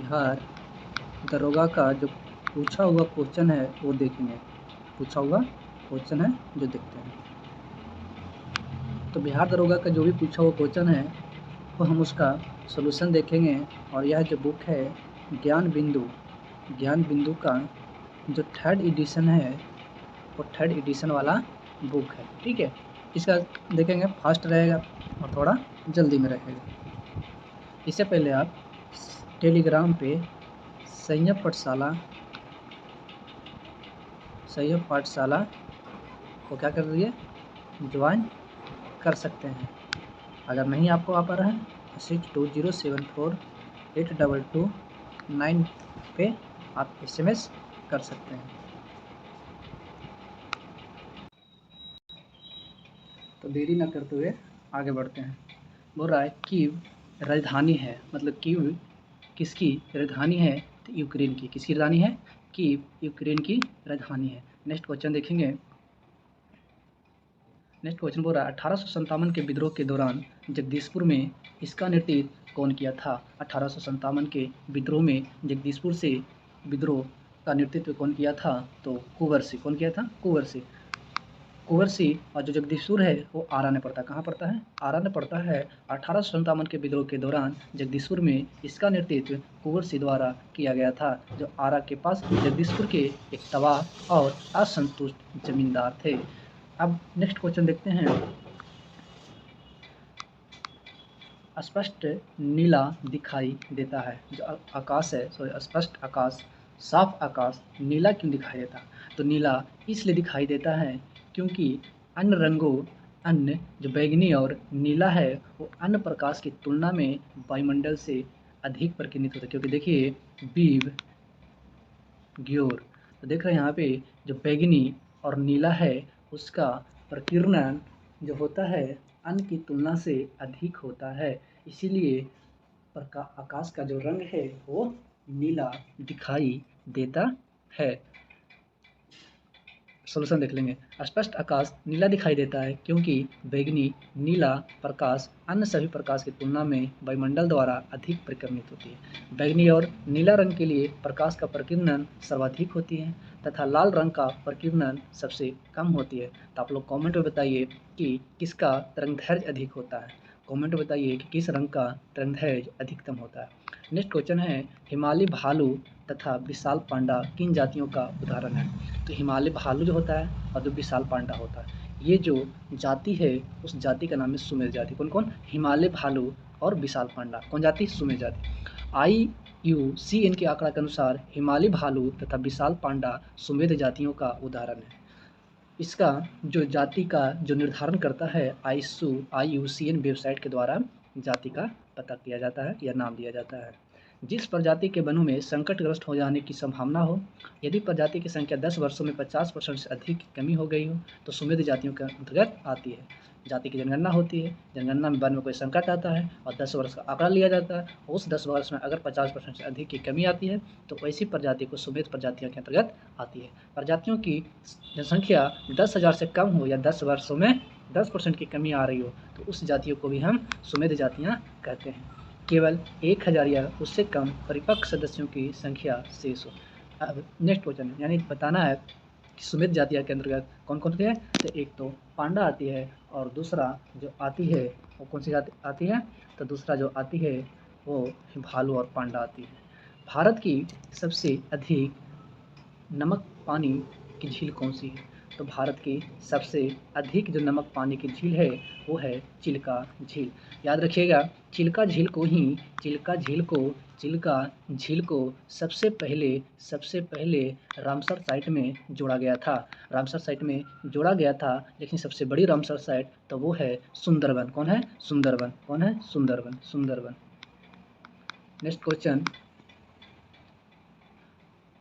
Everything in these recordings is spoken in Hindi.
बिहार दरोगा का जो पूछा हुआ क्वेश्चन है वो देखेंगे। पूछा हुआ क्वेश्चन है जो देखते हैं। तो बिहार दरोगा का जो भी पूछा हुआ क्वेश्चन है वो हम उसका सॉल्यूशन देखेंगे। और यह जो बुक है ज्ञान बिंदु का जो थर्ड एडिशन है वो थर्ड एडिशन वाला बुक है। ठीक है, इसका देखेंगे, फास्ट रहेगा और थोड़ा जल्दी में रहेगा। इससे पहले आप टेलीग्राम पे संयम पाठशाला को क्या कर रही है, ज्वाइन कर सकते हैं। अगर नहीं आपको आ पा रहा है तो 6207482229 पे आप SMS कर सकते हैं। तो देरी ना करते हुए आगे बढ़ते हैं। बोल रहा है कीव राजधानी है, मतलब कीव किसकी राजधानी है? तो यूक्रेन की। किसकी राजधानी है? कीव यूक्रेन की राजधानी है। नेक्स्ट क्वेश्चन देखेंगे। नेक्स्ट क्वेश्चन बोल रहा है 1857 के विद्रोह के दौरान जगदीशपुर में इसका नेतृत्व कौन किया था? 1857 के विद्रोह में जगदीशपुर से विद्रोह का नेतृत्व कौन किया था? तो कुंवर सिंह। कौन किया था? कुंवर सिंह। कुंवर सिंह। और जो जगदीशपुर है वो आरा में पड़ता है। कहाँ पड़ता है? आरा में पड़ता है। 1857 के विद्रोह के दौरान जगदीशपुर में इसका नेतृत्व कुंवर सिंह द्वारा किया गया था, जो आरा के पास जगदीशपुर के एक तबाह और असंतुष्ट जमींदार थे। अब नेक्स्ट क्वेश्चन देखते हैं। स्पष्ट नीला दिखाई देता है। जो आकाश है, स्पष्ट आकाश, साफ आकाश नीला क्यों दिखाई देता? तो नीला इसलिए दिखाई देता है क्योंकि अन्य रंगों, अन्य जो बैंगनी और नीला है वो अन्य प्रकाश की तुलना में वायुमंडल से अधिक प्रकीर्णित होता है। क्योंकि देखिए बीव ग्योर, तो देख रहे हैं यहाँ पे जो बैंगनी और नीला है उसका प्रकीर्णन जो होता है अन्य की तुलना से अधिक होता है, इसीलिए आकाश का जो रंग है वो नीला दिखाई देता है। सॉल्यूशन देख लेंगे। स्पष्ट आकाश नीला दिखाई देता है क्योंकि बैंगनी नीला प्रकाश अन्य सभी प्रकाश की तुलना में वायुमंडल द्वारा अधिक प्रकीर्णित होती है। बैंगनी और नीला रंग के लिए प्रकाश का प्रकीर्णन सर्वाधिक होती है तथा लाल रंग का प्रकीर्णन सबसे कम होती है। तो आप लोग कमेंट में बताइए कि किसका तरंगदैर्घ्य अधिक होता है। कमेंट में बताइए कि किस रंग का तरंगदैर्घ्य अधिकतम होता है। नेक्स्ट क्वेश्चन है हिमालय भालू तथा विशाल पांडा किन जातियों का उदाहरण है? तो हिमालय भालू जो होता है और जो विशाल पांडा होता है, ये जो जाति है उस जाति का नाम है सुमेर जाति। कौन कौन? हिमालय भालू और विशाल पांडा। कौन जाति? सुमेर जाति। IUCN के आंकड़ा के अनुसार हिमालय भालू तथा विशाल पांडा सुमेर जातियों का उदाहरण है। इसका जो जाति का जो निर्धारण करता है IUCN वेबसाइट के द्वारा जाति का पता किया जाता है या नाम दिया जाता है। जिस प्रजाति के वनों में संकटग्रस्त हो जाने की संभावना हो, यदि प्रजाति की संख्या 10 वर्षों में 50% से अधिक की कमी हो गई हो तो सुमेध जातियों के अंतर्गत आती है। जाति की जनगणना होती है, जनगणना में वन में कोई संकट आता है और 10 वर्ष का आंकड़ा लिया जाता है। उस 10 वर्ष में अगर 50% से अधिक की कमी आती है तो ऐसी प्रजाति को सुमेध प्रजातियों के अंतर्गत आती है। प्रजातियों की जनसंख्या 10,000 से कम हो या 10 वर्षों में 10% की कमी आ रही हो तो उस जातियों को भी हम सुमेध जातियाँ कहते हैं। केवल 1000 या उससे कम परिपक्व सदस्यों की संख्या शेष हो। अब नेक्स्ट क्वेश्चन यानी बताना है कि सुमेध जातियों के अंतर्गत कौन कौन सी है? तो एक तो पांडा आती है और दूसरा जो आती है वो कौन सी जाति आती है? तो दूसरा जो आती है वो भालू और पांडा आती है। भारत की सबसे अधिक नमक पानी की झील कौन सी है? तो भारत की सबसे अधिक जो नमक पानी की झील है वो है चिल्का झील। याद रखिएगा चिल्का झील को सबसे पहले रामसर साइट में जोड़ा गया था। लेकिन सबसे बड़ी रामसर साइट तो वो है सुंदरवन। कौन है? सुंदरवन। कौन है? सुंदरवन। नेक्स्ट क्वेश्चन,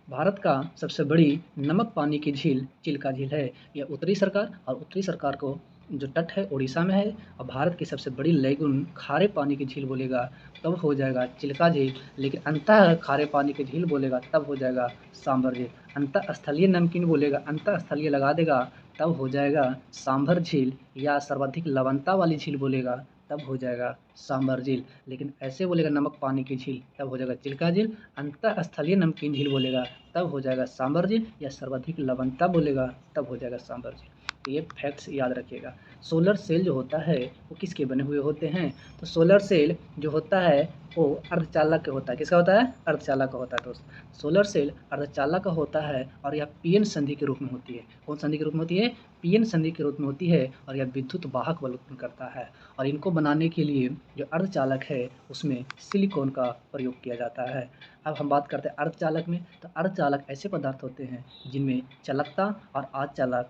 भारत का सबसे बड़ी नमक पानी की झील चिल्का झील है। यह उत्तरी सरकार को जो तट है उड़ीसा में है। और भारत की सबसे बड़ी लेगुन खारे पानी की झील बोलेगा तब हो जाएगा चिल्का झील, लेकिन अंतः खारे पानी की झील बोलेगा तब हो जाएगा सांभर झील। अंतः स्थलीय नमकीन बोलेगा, अंतः स्थलीय लगा देगा तब हो जाएगा सांभर झील, या सर्वाधिक लवणता वाली झील बोलेगा तब हो जाएगा सांभर झील। लेकिन ऐसे बोलेगा नमक पानी की झील, तब हो जाएगा चिल्का झील। अंतःस्थलीय नमकीन झील बोलेगा तब हो जाएगा सांभर झील, या सर्वाधिक लवणता बोलेगा तब हो जाएगा सांभर झील। तो ये फैक्ट्स याद रखिएगा। सोलर सेल जो होता है वो किसके बने हुए होते हैं? तो सोलर सेल जो होता है वो अर्धचालक का होता है। किसका होता है? अर्धचालक का होता है दोस्त। सोलर सेल अर्धचालक का होता है और यह पीएन संधि के रूप में होती है। कौन संधि के रूप में होती है? पीएन संधि के रूप में होती है, और यह विद्युत वाहक बल उत्पन्न करता है। और इनको बनाने के लिए जो अर्धचालक है उसमें सिलिकॉन का प्रयोग किया जाता है। अब हम बात करते हैं अर्धचालक में। तो अर्धचालक ऐसे पदार्थ होते हैं जिनमें चालकता और आचालक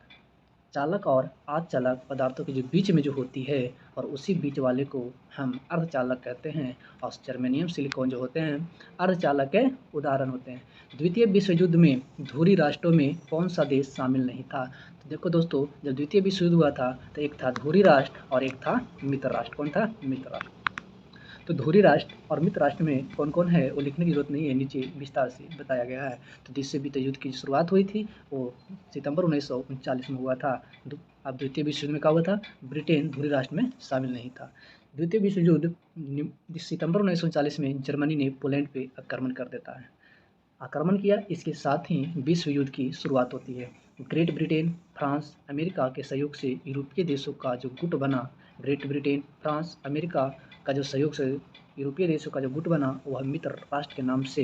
चालक और अचालक पदार्थों के जो बीच में जो होती है, और उसी बीच वाले को हम अर्धचालक कहते हैं। और जर्मेनियम सिलिकॉन जो होते हैं अर्धचालक के उदाहरण होते हैं। द्वितीय विश्व युद्ध में धुरी राष्ट्रों में कौन सा देश शामिल नहीं था? तो देखो दोस्तों, जब द्वितीय विश्व युद्ध हुआ था तो एक था धुरी राष्ट्र और एक था मित्र राष्ट्र। कौन था? मित्र राष्ट्र। तो धुरी राष्ट्र और मित्र राष्ट्र में कौन कौन है वो लिखने की जरूरत नहीं है, नीचे विस्तार से बताया गया है। तो जिससे विश्व युद्ध की शुरुआत हुई थी वो सितंबर 1939 में हुआ था। अब द्वितीय विश्व युद्ध में क्या हुआ था? ब्रिटेन धुरी राष्ट्र में शामिल नहीं था। द्वितीय विश्व युद्ध सितंबर 1939 में जर्मनी ने पोलैंड पे आक्रमण कर देता है, आक्रमण किया। इसके साथ ही विश्व युद्ध की शुरुआत होती है। ग्रेट ब्रिटेन, फ्रांस, अमेरिका के सहयोग से यूरोपीय देशों का जो गुट बना, ग्रेट ब्रिटेन, फ्रांस, अमेरिका का जो सहयोग से यूरोपीय देशों का जो गुट बना वह मित्र राष्ट्र के नाम से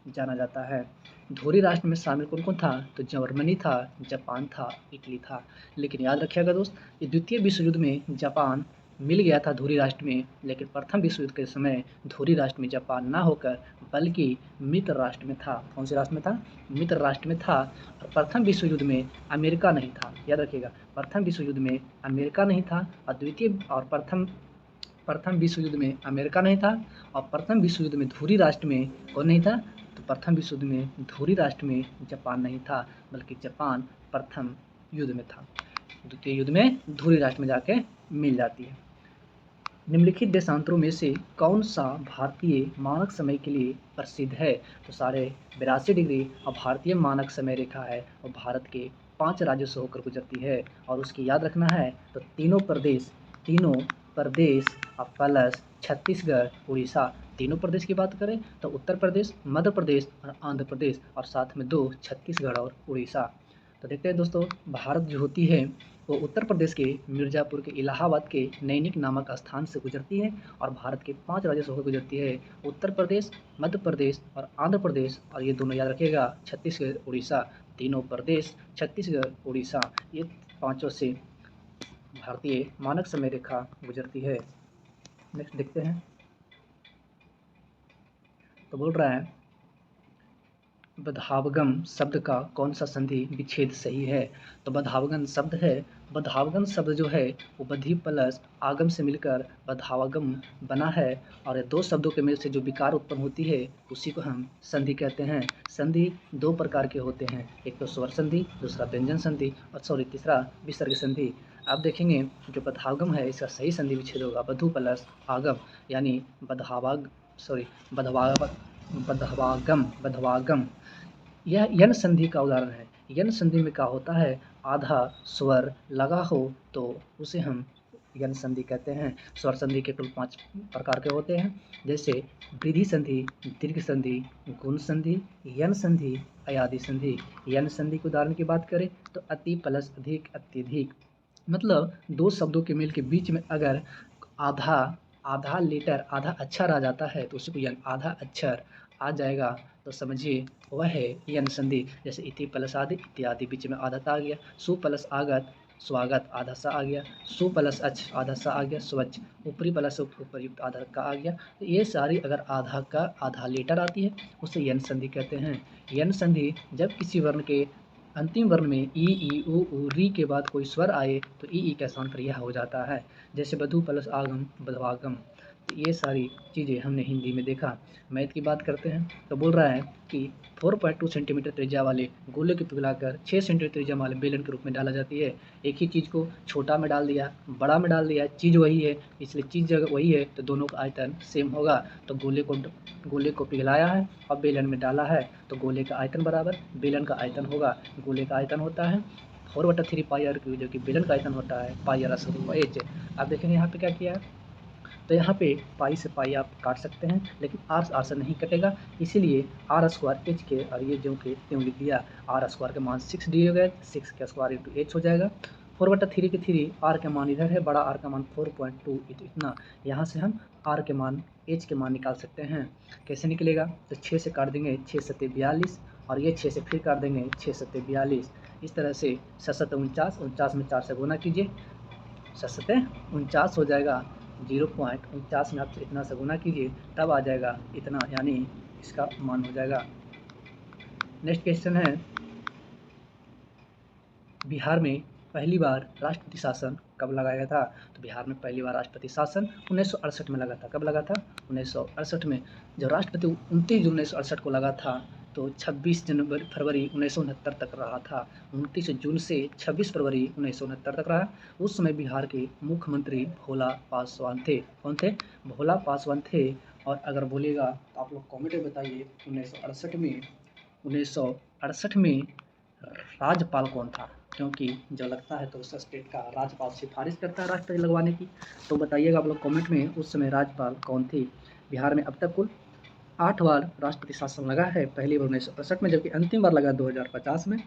जाना जाता है। धुरी राष्ट्र में शामिल कौन कौन था? तो जर्मनी था, जापान था, इटली था। लेकिन याद रखिएगा दोस्त, ये द्वितीय विश्व युद्ध में जापान मिल गया था धुरी राष्ट्र में, लेकिन प्रथम विश्व युद्ध के समय धुरी राष्ट्र में जापान ना होकर बल्कि मित्र राष्ट्र में था। कौन से राष्ट्र में था? मित्र राष्ट्र में था। और प्रथम विश्व युद्ध में अमेरिका नहीं था। याद रखिएगा, प्रथम विश्व युद्ध में अमेरिका नहीं था, और द्वितीय और प्रथम विश्व युद्ध में अमेरिका नहीं था, और प्रथम विश्व युद्ध में धुरी राष्ट्र में कौन नहीं था? तो प्रथम विश्व युद्ध में धुरी राष्ट्र में जापान नहीं था, बल्कि जापान प्रथम युद्ध में था। द्वितीय युद्ध में धुरी राष्ट्र में जाके मिल जाती है। निम्नलिखित देशांतरों में से कौन सा भारतीय मानक समय के लिए प्रसिद्ध है? तो 82.5 डिग्री और भारतीय मानक समय रेखा है और भारत के 5 राज्यों से होकर गुजरती है। और उसकी याद रखना है तो तीनों प्रदेश और प्लस छत्तीसगढ़, उड़ीसा। तीनों प्रदेश की बात करें तो उत्तर प्रदेश, मध्य प्रदेश और आंध्र प्रदेश, और साथ में 2 छत्तीसगढ़ और उड़ीसा। तो देखते हैं दोस्तों, भारत जो होती है वो उत्तर प्रदेश के मिर्ज़ापुर के इलाहाबाद के नैनिक नामक स्थान से गुजरती है, और भारत के 5 राज्यों से होकर गुजरती है। उत्तर प्रदेश, मध्य प्रदेश और आंध्र प्रदेश, और ये दोनों याद रखिएगा छत्तीसगढ़, उड़ीसा। तीनों प्रदेश, छत्तीसगढ़, उड़ीसा, ये पाँचों से भारतीय मानक समय रेखा गुजरती है। नेक्स्ट देखते हैं। तो बोल रहा है बधावगम शब्द का कौन सा संधि विच्छेद सही है? तो बधावगम शब्द है, बधावगम शब्द जो है वो बधी प्लस आगम से मिलकर बधावगम बना है, और ये 2 शब्दों के मेल से जो विकार उत्पन्न होती है उसी को हम संधि कहते हैं। संधि 2 प्रकार के होते हैं, एक तो स्वर संधि, दूसरा व्यंजन संधि, और तीसरा विसर्ग संधि। आप देखेंगे जो बधावगम है इसका सही संधि विच्छेद होगा बधु प्लस आगम, यानी बधवागम। यह यन संधि का उदाहरण है। यन संधि में क्या होता है? आधा स्वर लगा हो तो उसे हम यन संधि कहते हैं। स्वर संधि के कुल 5 प्रकार के होते हैं, जैसे वृद्धि संधि, दीर्घ संधि, गुण संधि, यन संधि, अयादि संधि। यन संधि के उदाहरण की बात करें तो अति प्लस अधिक, अत्यधिक। मतलब 2 शब्दों के मेल के बीच में अगर आधा लेटर, आधा अक्षर आ जाता है तो उसको यन आधा अक्षर आ जाएगा तो समझिए वह है यन संधि। जैसे इति प्लस आदि, इत्यादि, बीच में आधा ता आ गया। सु प्लस आगत, स्वागत, आधा सा आ गया। सु प्लस अच, आधा सा आ गया, स्वच्छ। ऊपरी प्लस उपरयुक्त, आधा का आ गया। तो ये सारी अगर आधा लेटर आती है उसे यन संधि कहते हैं। यन संधि जब किसी वर्ण के अंतिम वर्ण में ई उ री के बाद कोई स्वर आए तो ई का स्थान पर यह हो जाता है। जैसे बधु प्लस आगम, बधवागम। तो ये सारी चीज़ें हमने हिंदी में देखा। मैथ की बात करते हैं तो बोल रहा है कि 4.2 सेंटीमीटर त्रिज्या वाले गोले को पिघलाकर 6 सेंटीमीटर त्रिज्या वाले बेलन के रूप में डाला जाती है। एक ही चीज़ को छोटा में डाल दिया, बड़ा में डाल दिया, चीज़ वही है, इसलिए चीज़ अगर वही है तो दोनों का आयतन सेम होगा। तो गोले को पिघलाया है और बेलन में डाला है तो गोले का आयतन बराबर बेलन का आयतन होगा। गोले का आयतन होता है 4/3 पाई आर क्यूब, जो कि बेलन का आयतन होता है पाई आर/h। आप देखेंगे यहाँ पे क्या किया है, तो यहाँ पे पाई से पाई आप काट सकते हैं, लेकिन आर से नहीं कटेगा, इसीलिए आर स्क्वायर एच के और ये जो कि त्यों लिख दिया। आर स्क्वायर का मान 6 दिया गया, 6 का स्क्वायर इंटू एच हो जाएगा। 4/3 के 3, आर का मान इधर है, बड़ा आर का मान 4.2 इतना। यहाँ से हम आर के मान एच के मान निकाल सकते हैं। कैसे निकलेगा? तो 6 से काट देंगे, 6 सत्ते 42, और ये 6 से फिर काट देंगे, 6 सत्ते 42। इस तरह से 7 सत्ते 49, 49 में 4 से गुना कीजिए, 7 सत्ते 49 हो जाएगा। 0.49 में आप इतना से गुना कीजिए, तब आ जाएगा इतना, यानी इसका मान हो जाएगा। नेक्स्ट क्वेश्चन है, बिहार में पहली बार राष्ट्रपति शासन कब लगाया गया था? तो बिहार में पहली बार राष्ट्रपति शासन 1968 में लगा था। कब लगा था? 1968 में। जब राष्ट्रपति 29 जून 1968 को लगा था, तो 26 फरवरी 1969 तक रहा था। 29 जून से 26 फरवरी 1969 तक रहा। उस समय बिहार के मुख्यमंत्री भोला पासवान थे। कौन थे? भोला पासवान थे। और अगर बोलेगा तो आप लोग कॉमेंट में बताइए, 1968 में राज्यपाल कौन था? क्योंकि जो लगता है तो उस स्टेट का राज्यपाल सिफारिश करता है राष्ट्रपति लगवाने की। तो बताइएगा आप लोग कमेंट में, उस समय राज्यपाल कौन थी? बिहार में अब तक कुल 8 बार राष्ट्रपति शासन लगा है। पहली बार 1968 में, जबकि अंतिम बार लगा 2050 में,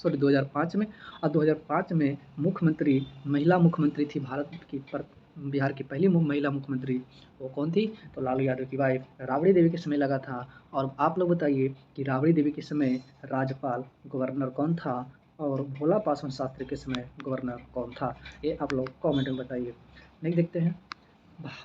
2005 में। और 2005 में मुख्यमंत्री महिला मुख्यमंत्री थी भारत की, पर बिहार की पहली महिला मुख्यमंत्री, वो कौन थी? तो लालू यादव की वाइफ राबड़ी देवी के समय लगा था। और आप लोग बताइए कि राबड़ी देवी के समय राज्यपाल गवर्नर कौन था, और भोला पासवान शास्त्री के समय गवर्नर कौन था? ये आप लोग कमेंट में बताइए। नेक्स्ट देखते हैं,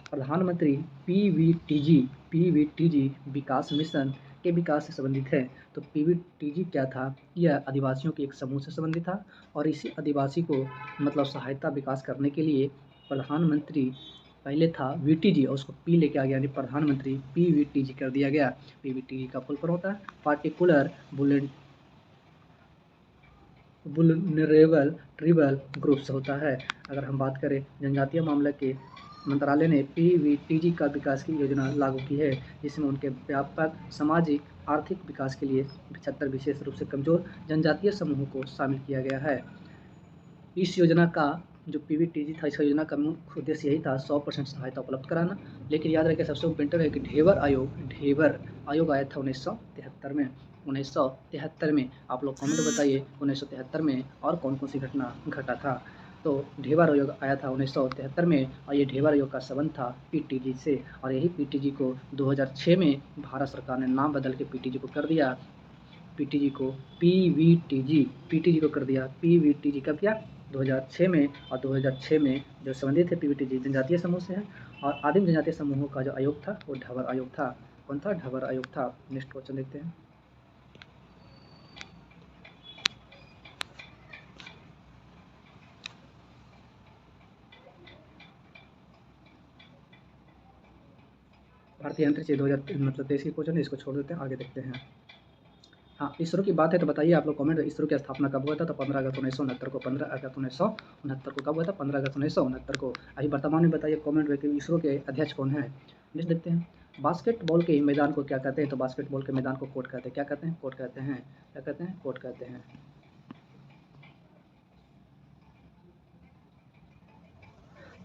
प्रधानमंत्री पीवीटीजी विकास मिशन के विकास से संबंधित है। तो पीवीटीजी क्या था? यह आदिवासियों के एक समूह से संबंधित था, और इसी आदिवासी को मतलब सहायता विकास करने के लिए प्रधानमंत्री पहले था वीटीजी, और उसको पी लेके आ गया, यानी प्रधानमंत्री पीवीटीजी कर दिया गया। पीवीटीजी का फुल फॉर्म होता है पार्टिकुलर वुलनरेबल ट्राइबल ग्रुप्स होता है। अगर हम बात करें, जनजातीय मामले के मंत्रालय ने पीवीटीजी का विकास की योजना लागू की है, जिसमें उनके व्यापक सामाजिक आर्थिक विकास के लिए 75 विशेष रूप से कमजोर जनजातीय समूहों को शामिल किया गया है। इस योजना का जो पीवीटीजी था, इस योजना का मुख्य उद्देश्य यही था 100% सहायता उपलब्ध कराना। लेकिन याद रखें, सबसे इम्पोर्टेंट है कि ढेबर आयोग आया था 1973 में। 1973 में आप लोग कमेंट बताइए, 1973 में और कौन कौन सी घटना घटा था? तो ढेबर आयोग आया था 1973 में, और ये ढेबर आयोग का संबंध था पीटीजी से। और यही पीटीजी को 2006 में भारत सरकार ने नाम बदल के पीटीजी को कर दिया, पीटीजी को पीटीजी को कर दिया पीवीटीजी। कब किया? 2006 में। और 2006 में जो संबंधित है पीवीटीजी जनजातीय समूह से है, और आदिम जनजातीय समूहों का जो आयोग था वो ढबर आयोग था। कौन था? ढबर आयोग था। नेक्स्ट क्वेश्चन देखते हैं, भारतीय अंतरिक्ष 2000 मतलब 23 की क्वेश्चन है, इसको छोड़ देते हैं, आगे देखते हैं। हाँ, इसरो की बात है तो बताइए आप लोग कमेंट, इसरो की स्थापना कब हुआ था? तो 15 अगस्त 1969 को। 15 अगस्त 1969 को कब हुआ था? 15 अगस्त 1969 को। अभी वर्तमान में बताइए कमेंट में कि इसरो के अध्यक्ष कौन है? नेक्स्ट देखते हैं, बास्केटबॉल के मैदान को क्या कहते हैं? तो बास्केटबॉल के मैदान को कोर्ट कहते हैं। क्या कहते हैं? कोर्ट कहते हैं। क्या कहते हैं? कोर्ट कहते हैं।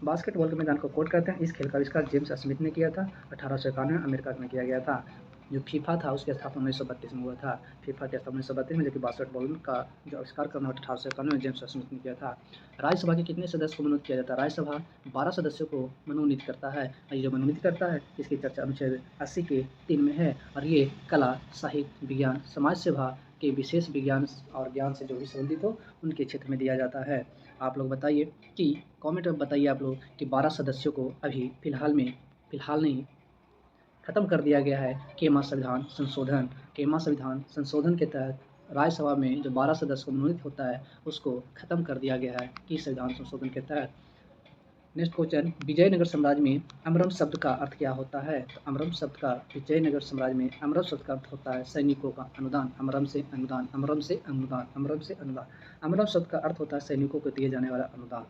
बास्केटबॉल के मैदान को कोर्ट कहते हैं। इस खेल का आविष्कार जेम्स स्मिथ ने किया था। 1891 में अमेरिका में किया गया था। जो फीफा था उसकी स्थापना 1932 में हुआ था। फीफा की स्थापना 1932 में, जबकि बास्केटबॉल का जो आविष्कार करना 1891 में जेम्स स्मिथ ने किया था। राज्यसभा के कितने सदस्य को मनोनीत किया जाता है? राज्यसभा 12 सदस्यों को मनोनीत करता है। और ये जो मनोनीत करता है, इसकी चर्चा अनुच्छेद 80 के 3 में है। और ये कला, साहित्य, विज्ञान, समाज सेवा के विशेष विज्ञान और ज्ञान से जो भी संबंधित हो उनके क्षेत्र में दिया जाता है। आप लोग बताइए कि कमेंट में बताइए आप लोग कि 12 सदस्यों को अभी फिलहाल नहीं खत्म कर दिया गया है केमा संविधान संशोधन के तहत राज्यसभा में जो 12 सदस्य को मनोनीत होता है उसको खत्म कर दिया गया है कि संविधान संशोधन के तहत। नेक्स्ट क्वेश्चन, विजयनगर साम्राज्य में अमरम शब्द का अर्थ क्या होता है? तो अमरम शब्द का विजयनगर साम्राज्य में अमरम शब्द का अर्थ होता है सैनिकों का अनुदान। अमरम से अनुदान, अमरम से अनुदान, अमरम से अनुदान। अमरम शब्द का अर्थ होता है सैनिकों को दिए जाने वाला अनुदान।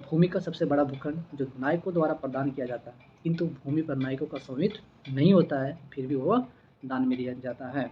भूमि का सबसे बड़ा भूखंड जो नायकों द्वारा प्रदान किया जाता है, किंतु भूमि पर नायकों का स्वामित्व नहीं होता है, फिर भी वो दान में दिया जाता है,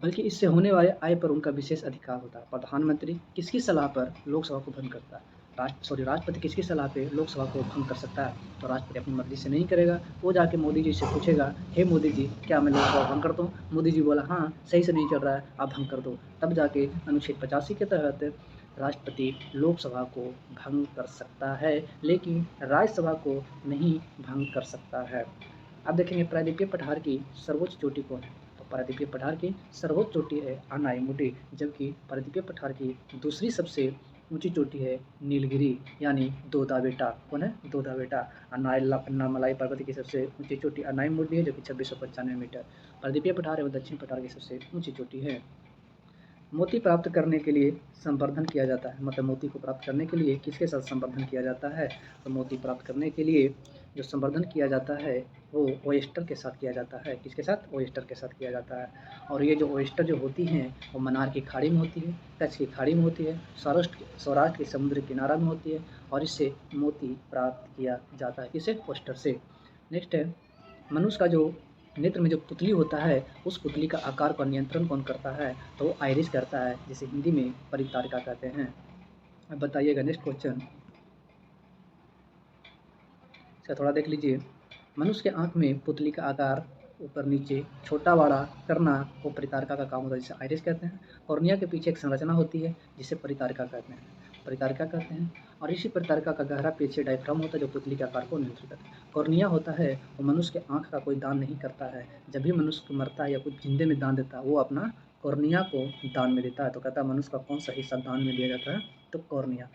बल्कि इससे होने वाले आय पर उनका विशेष अधिकार होता है। प्रधानमंत्री किसकी सलाह पर लोकसभा को भंग करता है? राष्ट्रपति किसकी सलाह पे लोकसभा को भंग कर सकता है? तो राष्ट्रपति अपनी मर्जी से नहीं करेगा, वो जाके मोदी जी से पूछेगा, हे मोदी जी क्या मैं लोकसभा भंग कर दूँ? मोदी जी बोला हाँ सही से नहीं चल रहा है, आप भंग कर दो। तब जाके अनुच्छेद 85 के तहत राष्ट्रपति लोकसभा को भंग कर सकता है, लेकिन राज्यसभा को नहीं भंग कर सकता है। अब देखेंगे प्रायद्वीपीय पठार की सर्वोच्च चोटी कौन है? तो प्रायद्वीपीय पठार की सर्वोच्च चोटी है अनायमुडी, जबकि प्रायद्वीपीय पठार की दूसरी सबसे ऊंची चोटी है नीलगिरी यानी दोदा बेटा। कौन है? दोदा बेटा। अन्नामलाई पर्वत की सबसे ऊंची चोटी अनायमुडी है जो कि 2695 मीटर प्रायद्वीपीय पठार एवं दक्षिण पठार की सबसे ऊंची चोटी है। मोती प्राप्त करने के लिए संवर्धन किया जाता है, मतलब मोती को प्राप्त करने के लिए किसके साथ संवर्धन किया जाता है? तो मोती प्राप्त करने के लिए जो संवर्धन किया जाता है वो ओयस्टर के साथ किया जाता है। किसके साथ? ओयस्टर के साथ किया जाता है। और ये जो ओयस्टर जो होती हैं वो मन्नार की खाड़ी में होती है, कच्छ की खाड़ी में होती है, सौराष्ट्र के समुद्र किनारा में होती है और इससे मोती प्राप्त किया जाता है। किसे? ओयस्टर से। नेक्स्ट है मनुष्य का जो नेत्र में जो पुतली होता है उस पुतली का आकार का नियंत्रण कौन करता है? तो वो आइरिस करता है, जिसे हिंदी में परितारिका कहते हैं। अब बताइएगा नेक्स्ट क्वेश्चन, इसका थोड़ा देख लीजिए। मनुष्य के आंख में पुतली का आकार ऊपर नीचे छोटा बड़ा करना वो परितारिका का काम होता है, जिसे आइरिस कहते हैं। कॉर्निया के पीछे एक संरचना होती है जिसे परितारिका कहते हैं, और इसी परितारिका का गहरा पीछे डायफ्राम होता है जो पुतली के आकार को नियंत्रित करता है। कॉर्निया होता है वो मनुष्य के आंख का कोई दान नहीं करता है। जब भी मनुष्य मरता है या कुछ जिंदे में दान देता है वो अपना कॉर्निया को दान में देता है। तो कहता है मनुष्य का कौन सा हिस्सा दान में दिया जाता है? तो कॉर्निया।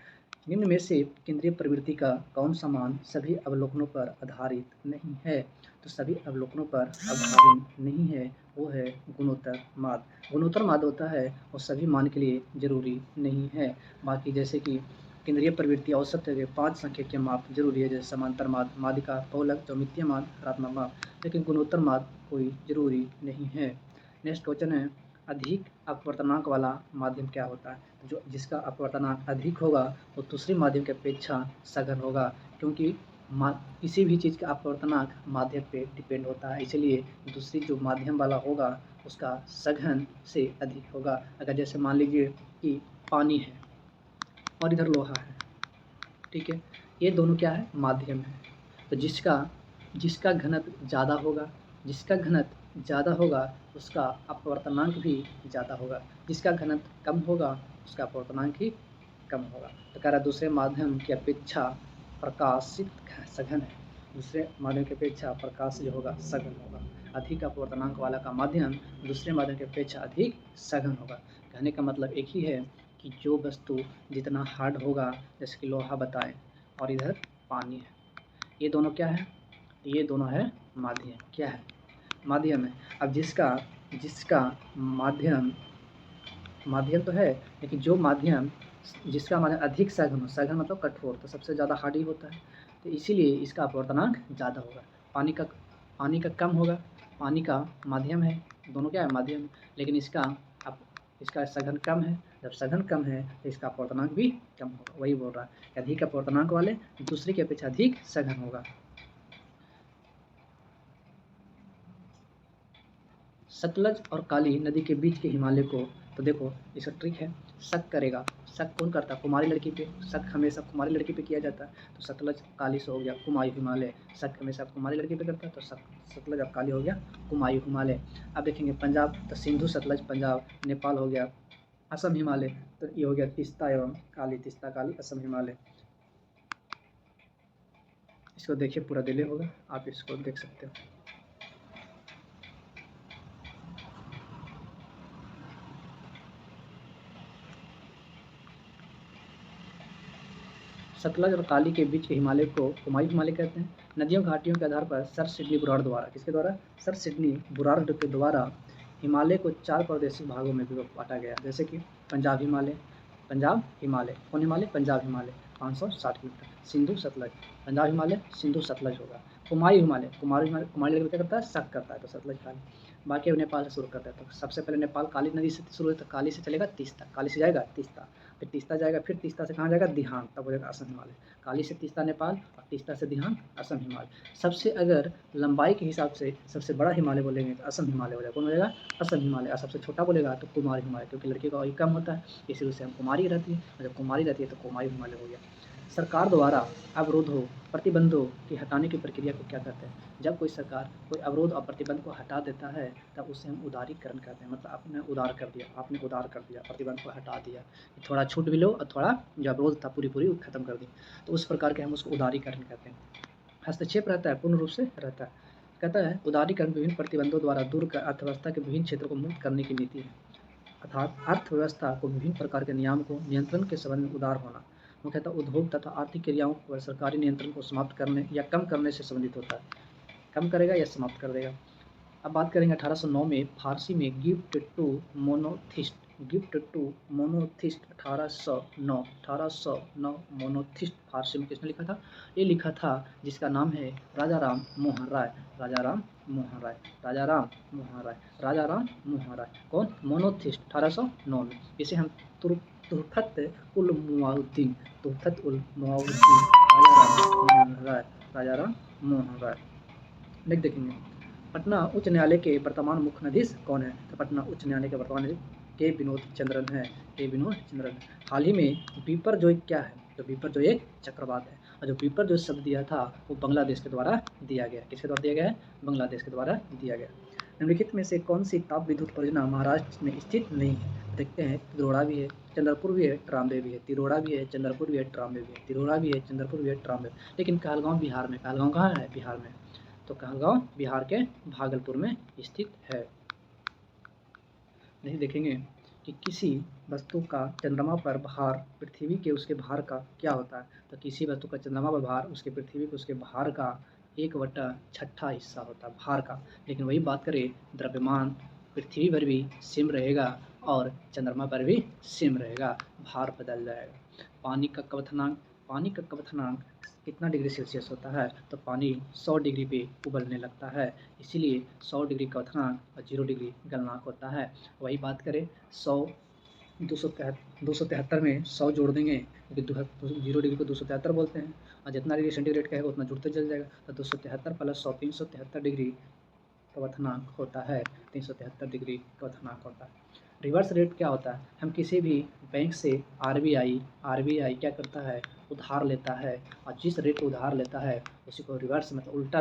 निम्न में से केंद्रीय प्रवृत्ति का कौन सा मान सभी अवलोकनों पर आधारित नहीं है? तो सभी अवलोकनों पर आधारित नहीं है वो है गुणोत्तर माद। गुणोत्तर माद होता है वो सभी मान के लिए जरूरी नहीं है। बाकी जैसे कि केंद्रीय प्रवृत्ति औसत है 5 संख्या के माप जरूरी है, जैसे समांतर माद, मादिका, बहुलक, ज्यामितीय माद, ऋणात्मक माप, लेकिन गुणोत्तर माद कोई जरूरी नहीं है। नेक्स्ट क्वेश्चन है अधिक अपवर्तनांक वाला माध्यम क्या होता है? जो जिसका अपवर्तनांक अधिक होगा वो दूसरे माध्यम की अपेक्षा सघन होगा, क्योंकि किसी भी चीज़ का अपवर्तनांक माध्यम पे डिपेंड होता है, इसलिए दूसरी जो माध्यम वाला होगा उसका सघन से अधिक होगा। अगर जैसे मान लीजिए कि पानी है और इधर लोहा है, ठीक है, ये दोनों क्या है? माध्यम है। तो जिसका घनत्व ज़्यादा होगा, उसका अपवर्तनांक भी ज़्यादा होगा, जिसका घनत्व कम होगा उसका अपवर्तनांक ही कम होगा। तो कह रहा दूसरे माध्यम की अपेक्षा प्रकाशित सघन है, दूसरे माध्यम की अपेक्षा प्रकाश जो होगा सघन होगा। अधिक अपवर्तनांक वाला का माध्यम दूसरे माध्यम की अपेक्षा अधिक सघन होगा। कहने का मतलब एक ही है कि जो वस्तु जितना हार्ड होगा, जैसे कि लोहा बताएं और इधर पानी है, ये दोनों क्या है? ये दोनों है माध्यम। क्या है? माध्यम है। अब जिसका माध्यम तो है, लेकिन जो माध्यम जिसका माध्यम अधिक सघन हो, सघन मतलब कठोर, तो सबसे ज़्यादा हार्ड ही होता है, तो इसीलिए इसका अपवर्तनांक ज़्यादा होगा। पानी का कम होगा, पानी का माध्यम है, दोनों क्या है? माध्यम, लेकिन इसका सघन कम है। जब सघन कम है तो इसका अपवर्तनांक भी कम होगा। वही बोल रहा है अधिक अपवर्तनांक वाले दूसरे की अपेक्षा अधिक सघन होगा। सतलज और काली नदी के बीच के हिमालय को, तो देखो इसका ट्रिक है, शक करेगा। शक कौन करता है? कुमारी लड़की पे। शक हमेशा कुमारी लड़की पे किया जाता है, तो सतलज काली से हो गया कुमायूं हिमालय। शक हमेशा कुमारी लड़की पे करता है, तो सतलज अब काली हो गया कुमायूं हिमालय। अब देखेंगे पंजाब, तो सिंधु सतलज पंजाब, नेपाल हो गया असम हिमालय, तो ये हो गया तीस्ता एवं काली, तीस्ता काली असम हिमालय। इसको देखिए पूरा डिले होगा, आप इसको देख सकते हो। सतलज और काली के बीच के हिमालय को कुमायूं हिमालय कहते हैं। नदियों घाटियों के आधार पर सर सिडनी बुराड़ द्वारा, किसके द्वारा? सर सिडनी बुराड़ के द्वारा हिमालय को 4 प्रादेशिक भागों में भी बांटा गया, जैसे कि पंजाब हिमालय, कौन हिमालय? पंजाब हिमालय 560 किलोमीटर। सिंधु सतलज, पंजाब हिमालय सिंधु सतलज होगा। कुमायूं हिमालय, कुमारी क्या करता है? शक करता है, तो सतलज काली। बाकी अब नेपाल से शुरू करते हैं, तो सबसे पहले नेपाल काली नदी से शुरू होता है, काली से चलेगा तीस्ता, काली से जाएगा तीस्ता, फिर तीस्ता जाएगा, फिर तीस्ता से कहाँ जाएगा? दिहांग, तब हो जाएगा असम हिमालय। काली से तीस्ता नेपाल और तीस्ता से दिहांग असम हिमालय। सबसे अगर लंबाई के हिसाब से सबसे बड़ा हिमालय बोलेंगे तो असम हिमालय हो जाएगा। कौन हो जाएगा? असम हिमालय। और सबसे छोटा बोलेगा तो कुमार हिमालय, क्योंकि लड़की का वही कम होता है, इसी वजह से हम कुमारी रहती है, और जब कुमारी रहती है तो कुमायूं हिमालय हो गया। सरकार द्वारा अवरोधों, प्रतिबंधों की हटाने की प्रक्रिया को क्या कहते हैं? जब कोई सरकार कोई अवरोध और प्रतिबंध को हटा देता है तब उसे हम उदारीकरण कहते हैं। मतलब आपने उदार कर दिया, प्रतिबंध को हटा दिया, थोड़ा छूट भी लो और थोड़ा जो अवरोध था पूरी खत्म कर दी, तो उस प्रकार के हम उसको उदारीकरण कहते हैं। हस्तक्षेप रहता है, पूर्ण रूप से रहता है। कहता है उदारीकरण विभिन्न प्रतिबंधों द्वारा दूर कर अर्थव्यवस्था के विभिन्न क्षेत्रों को मुक्त करने की नीति है। अर्थात अर्थव्यवस्था को विभिन्न प्रकार के नियम को नियंत्रण के संबंध में उदार होना मुख्यतः उद्योग तथा आर्थिक क्रियाओं पर सरकारी नियंत्रण को समाप्त करने या कम करने से संबंधित होता है। कम करेगा या समाप्त कर देगा। अब बात करेंगे 1809 में फारसी में गिफ्ट टू मोनोथिस्ट 1809 मोनोथिस्ट फारसी में किसने लिखा था? ये लिखा था जिसका नाम है राजा राम मोहन राय। राजा राम मोहन राय कौन? मोनोथिस्ट 1809 में। इसे हम तुहफत उल मुआउद्दीन राजा राम मोहन राय नेक्स्ट देखेंगे। पटना उच्च न्यायालय के वर्तमान मुख्य न्यायाधीश कौन है? तो पटना उच्च न्यायालय के वर्तमान के विनोद चंद्रन है। हाल ही में बिपरजॉय क्या है? तो बिपरजॉय एक चक्रवात है, और जो बिपरजॉय शब्द दिया था वो बांग्लादेश के द्वारा दिया गया। किसके द्वारा दिया गया है? बांग्लादेश के द्वारा दिया गया। निम्नलिखित में से कौन सी ताप विद्युत परियोजना महाराष्ट्र में स्थित नहीं है? देखते हैं, तिरोड़ा भी है, चंद्रपुर भी है, ट्राम्बे भी है। तिरोड़ा भी है, चंद्रपुर भी है, ट्राम्बे भी है। तिरोड़ा भी है, चंद्रपुर भी है, ट्राम्बे। लेकिन कहलगांव बिहार में। कहलगांव कहाँ है? बिहार में। तो कहलगांव बिहार के भागलपुर में स्थित है। नहीं देखेंगे कि किसी वस्तु का चंद्रमा पर भार पृथ्वी के उसके भार का क्या होता है? तो किसी वस्तु का चंद्रमा पर भार उसके पृथ्वी के उसके भार का 1/6 हिस्सा होता है भार का। लेकिन वही बात करें द्रव्यमान पृथ्वी पर भी सेम रहेगा और चंद्रमा पर भी सेम रहेगा, भार बदल जाएगा। पानी का क्वथनांक कितना डिग्री सेल्सियस होता है? तो पानी 100 डिग्री पे उबलने लगता है, इसीलिए 100 डिग्री क्वथनांक और 0 डिग्री गलनांक होता है। वही बात करें 273 में 100 जोड़ देंगे क्योंकि 0 डिग्री को 273 बोलते हैं, और जितना डिग्री सेंटीग्रेड का है उतना जुड़ते चल जाएगा। तो 273 प्लस 100 373 डिग्री क्वथनांक होता है। 373 डिग्री क्वथनांक होता है। रिवर्स रेट क्या होता है? हम किसी भी बैंक से आरबीआई क्या करता है? उधार लेता है, और जिस रेट उधार लेता है उसी को रिवर्स मतलब उल्टा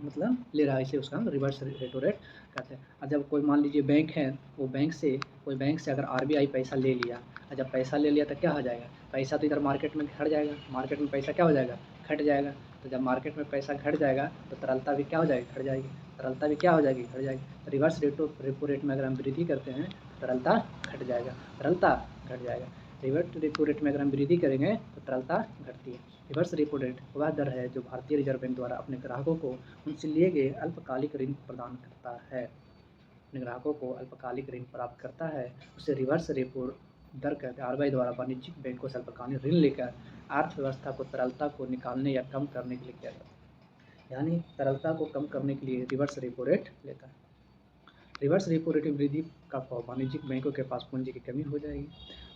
मतलब ले रहा है, इसे उसका हम रिवर्स रेपो रेट कहते हैं। और जब कोई मान लीजिए बैंक है, वो कोई बैंक से अगर आरबीआई पैसा ले लिया, और जब पैसा ले लिया तो क्या हो जाएगा? पैसा तो इधर मार्केट में घट जाएगा, मार्केट में पैसा क्या हो जाएगा? घट जाएगा। तो जब मार्केट में पैसा घट जाएगा तो तरलता भी क्या हो जाएगी? घट जाएगी। तरलता भी क्या हो जाएगी? घट जाएगी। तो रिवर्स रेपो रेट में अगर हम वृद्धि करते हैं तो तरलता घट जाएगा, रिवर्स रेपो रेट में अगर हम वृद्धि करेंगे तो तरलता घटती है। रिवर्स रेपो रेट वह दर है जो भारतीय रिजर्व बैंक द्वारा अपने ग्राहकों को उनसे लिए गए अल्पकालिक ऋण प्रदान करता है। अपने ग्राहकों को अल्पकालिक ऋण प्राप्त करता है, उसे रिवर्स रेपो दर कहते हैं। आरबीआई द्वारा वाणिज्यिक बैंकों से अल्पकालिक ऋण लेकर अर्थव्यवस्था को तरलता को निकालने या कम करने के लिए किया जाता है। यानी तरलता को कम करने के लिए रिवर्स रेपो रेट लेता है। रिवर्स रेपो रेट वृद्धि का प्रभाव वाणिज्यिक बैंकों के पास पूंजी की कमी हो जाएगी,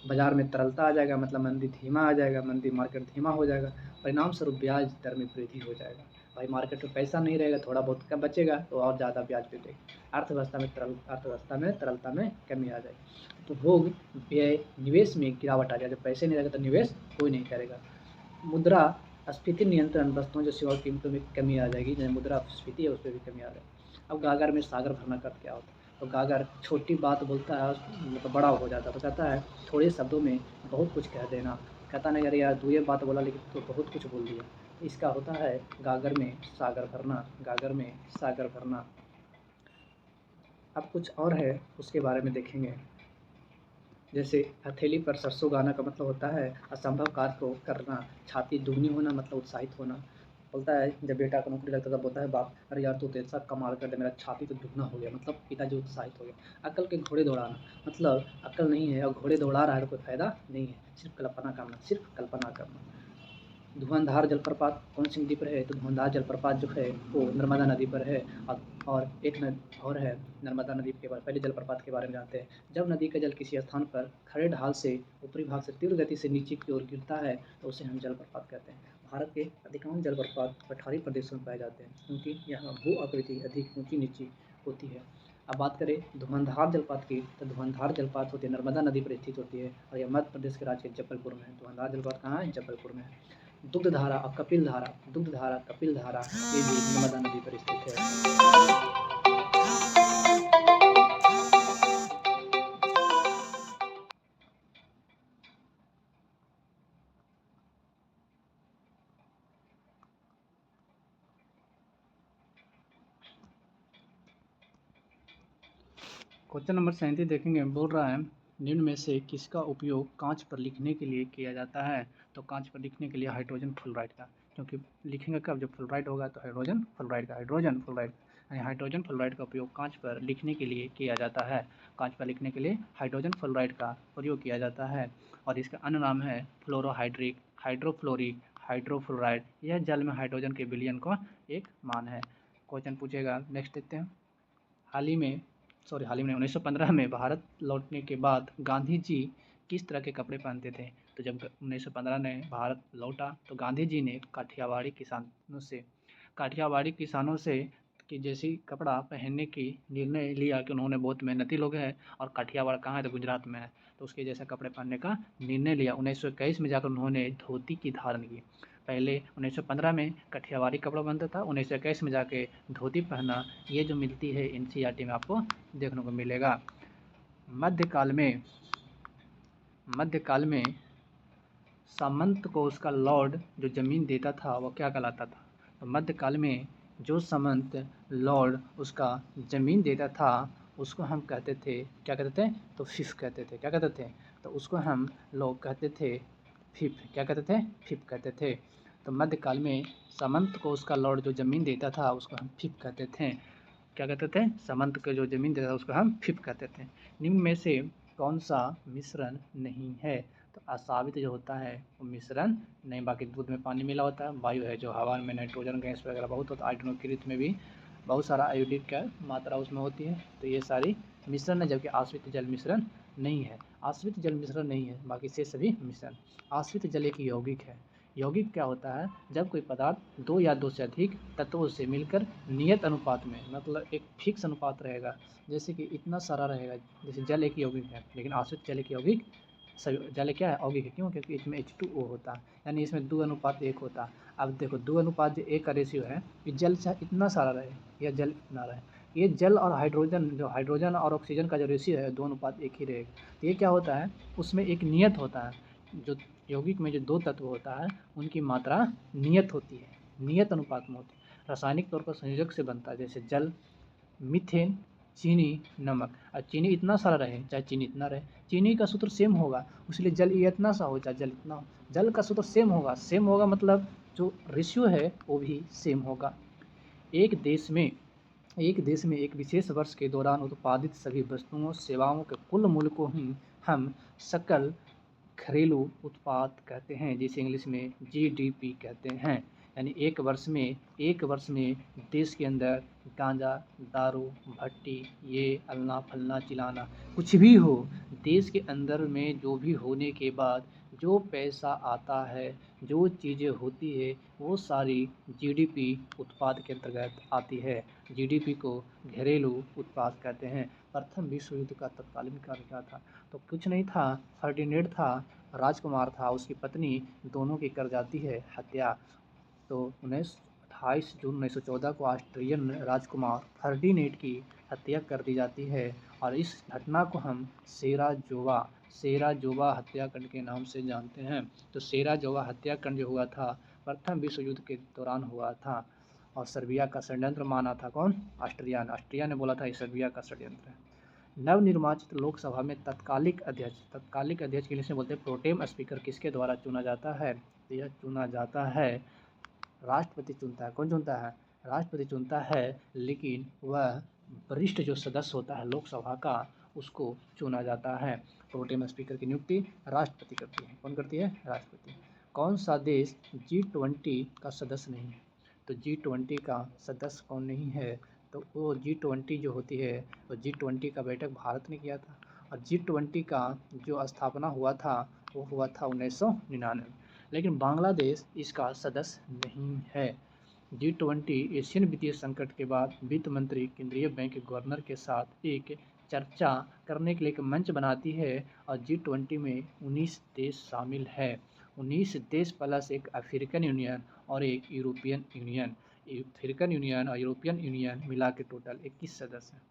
बाजार में तरलता आ जाएगा, मतलब मंदी धीमा आ जाएगा, मंदी मार्केट धीमा हो जाएगा, परिणाम स्वरूप ब्याज दर में वृद्धि हो जाएगा। भाई मार्केट में पैसा नहीं रहेगा, थोड़ा बहुत कम बचेगा तो और ज़्यादा ब्याज दे देगा। अर्थव्यवस्था में तरलता में कमी आ जाएगी। तो भोग व्यय निवेश में गिरावट आ जाएगी। जब पैसे नहीं रहेगा तो निवेश कोई नहीं करेगा। मुद्रा स्फीति नियंत्रण वस्तुओं जो सेवा कीमतों में कमी आ जाएगी, जैसे मुद्रा स्फीति है उस पर भी कमी आ जाएगी। अब गागर में सागर भरना का क्या होता है? तो गागर छोटी बात बोलता है मतलब बड़ा हो जाता है, तो कहता है थोड़े शब्दों में बहुत कुछ कह देना। कहता नहीं अरे यार 2 बात बोला लेकिन तो बहुत कुछ बोल दिया। इसका होता है गागर में सागर भरना। अब कुछ और है उसके बारे में देखेंगे। जैसे हथेली पर सरसों गाना का मतलब होता है असंभव कार्य को करना, छाती दुगनी होना मतलब उत्साहित होना। बोलता है जब बेटा को नौकरी लगता है तब बोलता है बाप अरे यार तू तो ऐसा कमाल कर दे, मेरा छाती तो दुगना हो गया, मतलब पिताजी उत्साहित हो गया। अक्ल के घोड़े दौड़ाना मतलब अक्ल नहीं है और घोड़े दौड़ा रहा है तो कोई फायदा नहीं है, सिर्फ कल्पना करना। धुआंधार जलप्रपात कौन सी नदी पर है? तो धुआंधार जलप्रपात जो है वो नर्मदा नदी पर है। और एक और है नर्मदा नदी के पहले जलप्रपात के बारे में जानते हैं। जब नदी का जल किसी स्थान पर खड़े ढाल से ऊपरी भाग से तीव्र गति से नीचे की ओर गिरता है तो उसे हम जलप्रपात कहते हैं। भारत के अधिकांश जलप्रपात पठारी प्रदेशों में पाए जाते हैं क्योंकि यहाँ भू आकृति अधिक ऊंची नीची होती है। अब बात करें धुआंधार जलपात की, तो धुआंधार जलपात होती है नर्मदा नदी पर स्थित होती है और यह मध्य प्रदेश के राज्य के जबलपुर में है। धुआंधार जलपात कहाँ है? जबलपुर में है। दुग्धधारा और कपिलधारा, दुग्धधारा कपिलधारा ये भी नर्मदा नदी पर स्थित है। क्वेश्चन नंबर 37 देखेंगे, बोल रहा है निम्न में से किसका उपयोग कांच पर लिखने के लिए किया जाता है। तो कांच पर लिखने के लिए हाइड्रोजन फ्लोराइड का, क्योंकि लिखेंगे कब, जब फ्लोराइड होगा तो हाइड्रोजन फ्लोराइड का, हाइड्रोजन फ्लोराइड यानी हाइड्रोजन फ्लोराइड का उपयोग कांच पर लिखने के लिए किया जाता है। कांच पर लिखने के लिए हाइड्रोजन फ्लोराइड का प्रयोग किया जाता है और इसका अन्य नाम है फ्लोरोहाइड्रिक, हाइड्रोफ्लोरिक, हाइड्रोफ्लोराइड। यह जल में हाइड्रोजन के विलयन का एक मान है। क्वेश्चन पूछेगा, नेक्स्ट देखते हैं। हाल ही में 1915 में भारत लौटने के बाद गांधी जी किस तरह के कपड़े पहनते थे। तो जब 1915 में भारत लौटा तो गांधी जी ने काठियावाड़ी किसानों से कि जैसी कपड़ा पहनने की निर्णय लिया कि उन्होंने बहुत मेहनती लोग हैं और काठियावाड़ कहाँ है, तो गुजरात में है, तो उसके जैसा कपड़े पहनने का निर्णय लिया। 1921 में जाकर उन्होंने धोती की धारण की। पहले 1915 में काठियावाड़ी कपड़ा बनता था, 1921 में जाके धोती पहना। ये जो मिलती है एनसीईआरटी में आपको देखने को मिलेगा। मध्यकाल में सामंत को उसका लॉर्ड जो जमीन देता था वो क्या कहलाता था। तो मध्यकाल में जो सामंत लॉर्ड उसका जमीन देता था उसको हम कहते थे, क्या कहते थे, तो फिफ कहते थे। क्या कहते थे, तो उसको हम लोग कहते थे फिफ। क्या कहते थे, फिफ कहते थे। तो मध्यकाल में सामंत को उसका लॉर्ड जो ज़मीन देता था उसको हम फिफ कहते थे। क्या कहते थे, सामंत को जो ज़मीन देता था उसको हम फिफ कहते थे। निम्न में से कौन सा मिश्रण नहीं है। तो असावित जो होता है वो मिश्रण नहीं, बाकी दूध में पानी मिला होता है, वायु है जो हवा में नाइट्रोजन गैस वगैरह बहुत होता है, आयनोक्रित में भी बहुत सारा आयोडिक का मात्रा उसमें होती है। तो ये सारी मिश्रण है, जबकि आश्रित जल मिश्रण नहीं है। आश्रित जल मिश्रण नहीं है, बाकी से सभी मिश्रण। आश्रित जल एक यौगिक है। यौगिक क्या होता है, जब कोई पदार्थ दो या दो से अधिक तत्वों से मिलकर नियत अनुपात में, मतलब एक फिक्स अनुपात रहेगा, जैसे कि इतना सारा रहेगा। जैसे जल एक यौगिक है, लेकिन आश्रित जल एक यौगिक जल क्या है, यौगिक है। क्यों, क्योंकि इसमें H2O होता है, यानी इसमें 2:1 होता है। अब देखो 2:1 का रेशियो है कि जल चाहे इतना सारा रहे या जल इतना रहे, ये जल और हाइड्रोजन और ऑक्सीजन का जो रेशियो है 2:1 ही रहेगा। तो ये क्या होता है, उसमें एक नियत होता है। जो यौगिक में जो दो तत्व होता है उनकी मात्रा नियत होती है, नियत अनुपात में होती है। रासायनिक तौर पर संयोजक से बनता है, जैसे जल, मीथेन, चीनी, नमक। और चीनी इतना सारा रहे चाहे चीनी इतना रहे, चीनी का सूत्र सेम होगा, इसलिए जल ये इतना सा हो चाहे जल इतना हो, जल का सूत्र सेम होगा मतलब जो रेशियो है वो भी सेम होगा। एक देश में एक विशेष वर्ष के दौरान उत्पादित सभी वस्तुओं सेवाओं के कुल मूल्य को ही हम सकल घरेलू उत्पाद कहते हैं, जिसे इंग्लिश में जीडीपी कहते हैं। यानी एक वर्ष में देश के अंदर गांजा, दारू, भट्टी, ये अल्लाह फल्ला चिलाना कुछ भी हो, देश के अंदर में जो भी होने के बाद जो पैसा आता है, जो चीज़ें होती है, वो सारी जीडीपी उत्पाद के अंतर्गत आती है। जीडीपी को घरेलू उत्पाद कहते हैं। प्रथम विश्व युद्ध का तत्कालीन कारण क्या था, तो कुछ नहीं था, फर्डिनेंड था, राजकुमार था, उसकी पत्नी, दोनों की कर जाती है हत्या। तो 28 जून 1914 को ऑस्ट्रियन राजकुमार फर्डिनेंड की हत्या कर दी जाती है और इस घटना को हम सेराजोवा हत्याकांड के नाम से जानते हैं। तो सेराजोवा हत्याकांड जो हुआ था प्रथम विश्व युद्ध के दौरान हुआ था और सर्बिया का षड्यंत्र माना था। कौन, ऑस्ट्रिया ने बोला था ये सर्बिया का षड्यंत्र है। नवनिर्वाचित लोकसभा में तत्कालिक अध्यक्ष के लिए बोलते हैं प्रोटेम स्पीकर किसके द्वारा चुना जाता है। तो यह चुना जाता है, राष्ट्रपति चुनता है। कौन चुनता है, राष्ट्रपति चुनता है, लेकिन वह वरिष्ठ जो सदस्य होता है लोकसभा का उसको चुना जाता है। प्रोटेम स्पीकर की नियुक्ति राष्ट्रपति करती है। कौन करती है, राष्ट्रपति। कौन सा देश G20 का सदस्य नहीं है। तो G20 का सदस्य कौन नहीं है, तो वो G20 जो होती है वो G20 का बैठक भारत ने किया था और G20 का जो स्थापना हुआ था वो हुआ था 1999, लेकिन बांग्लादेश इसका सदस्य नहीं है। G20 एशियन वित्तीय संकट के बाद वित्त मंत्री केंद्रीय बैंक के गवर्नर के साथ एक चर्चा करने के लिए एक मंच बनाती है और G20 में 19 देश शामिल है। 19 देश प्लस एक अफ्रीकन यूनियन और एक यूरोपियन यूनियन। अफ्रीकन यूनियन और यूरोपियन यूनियन मिला के टोटल 21 सदस्य हैं।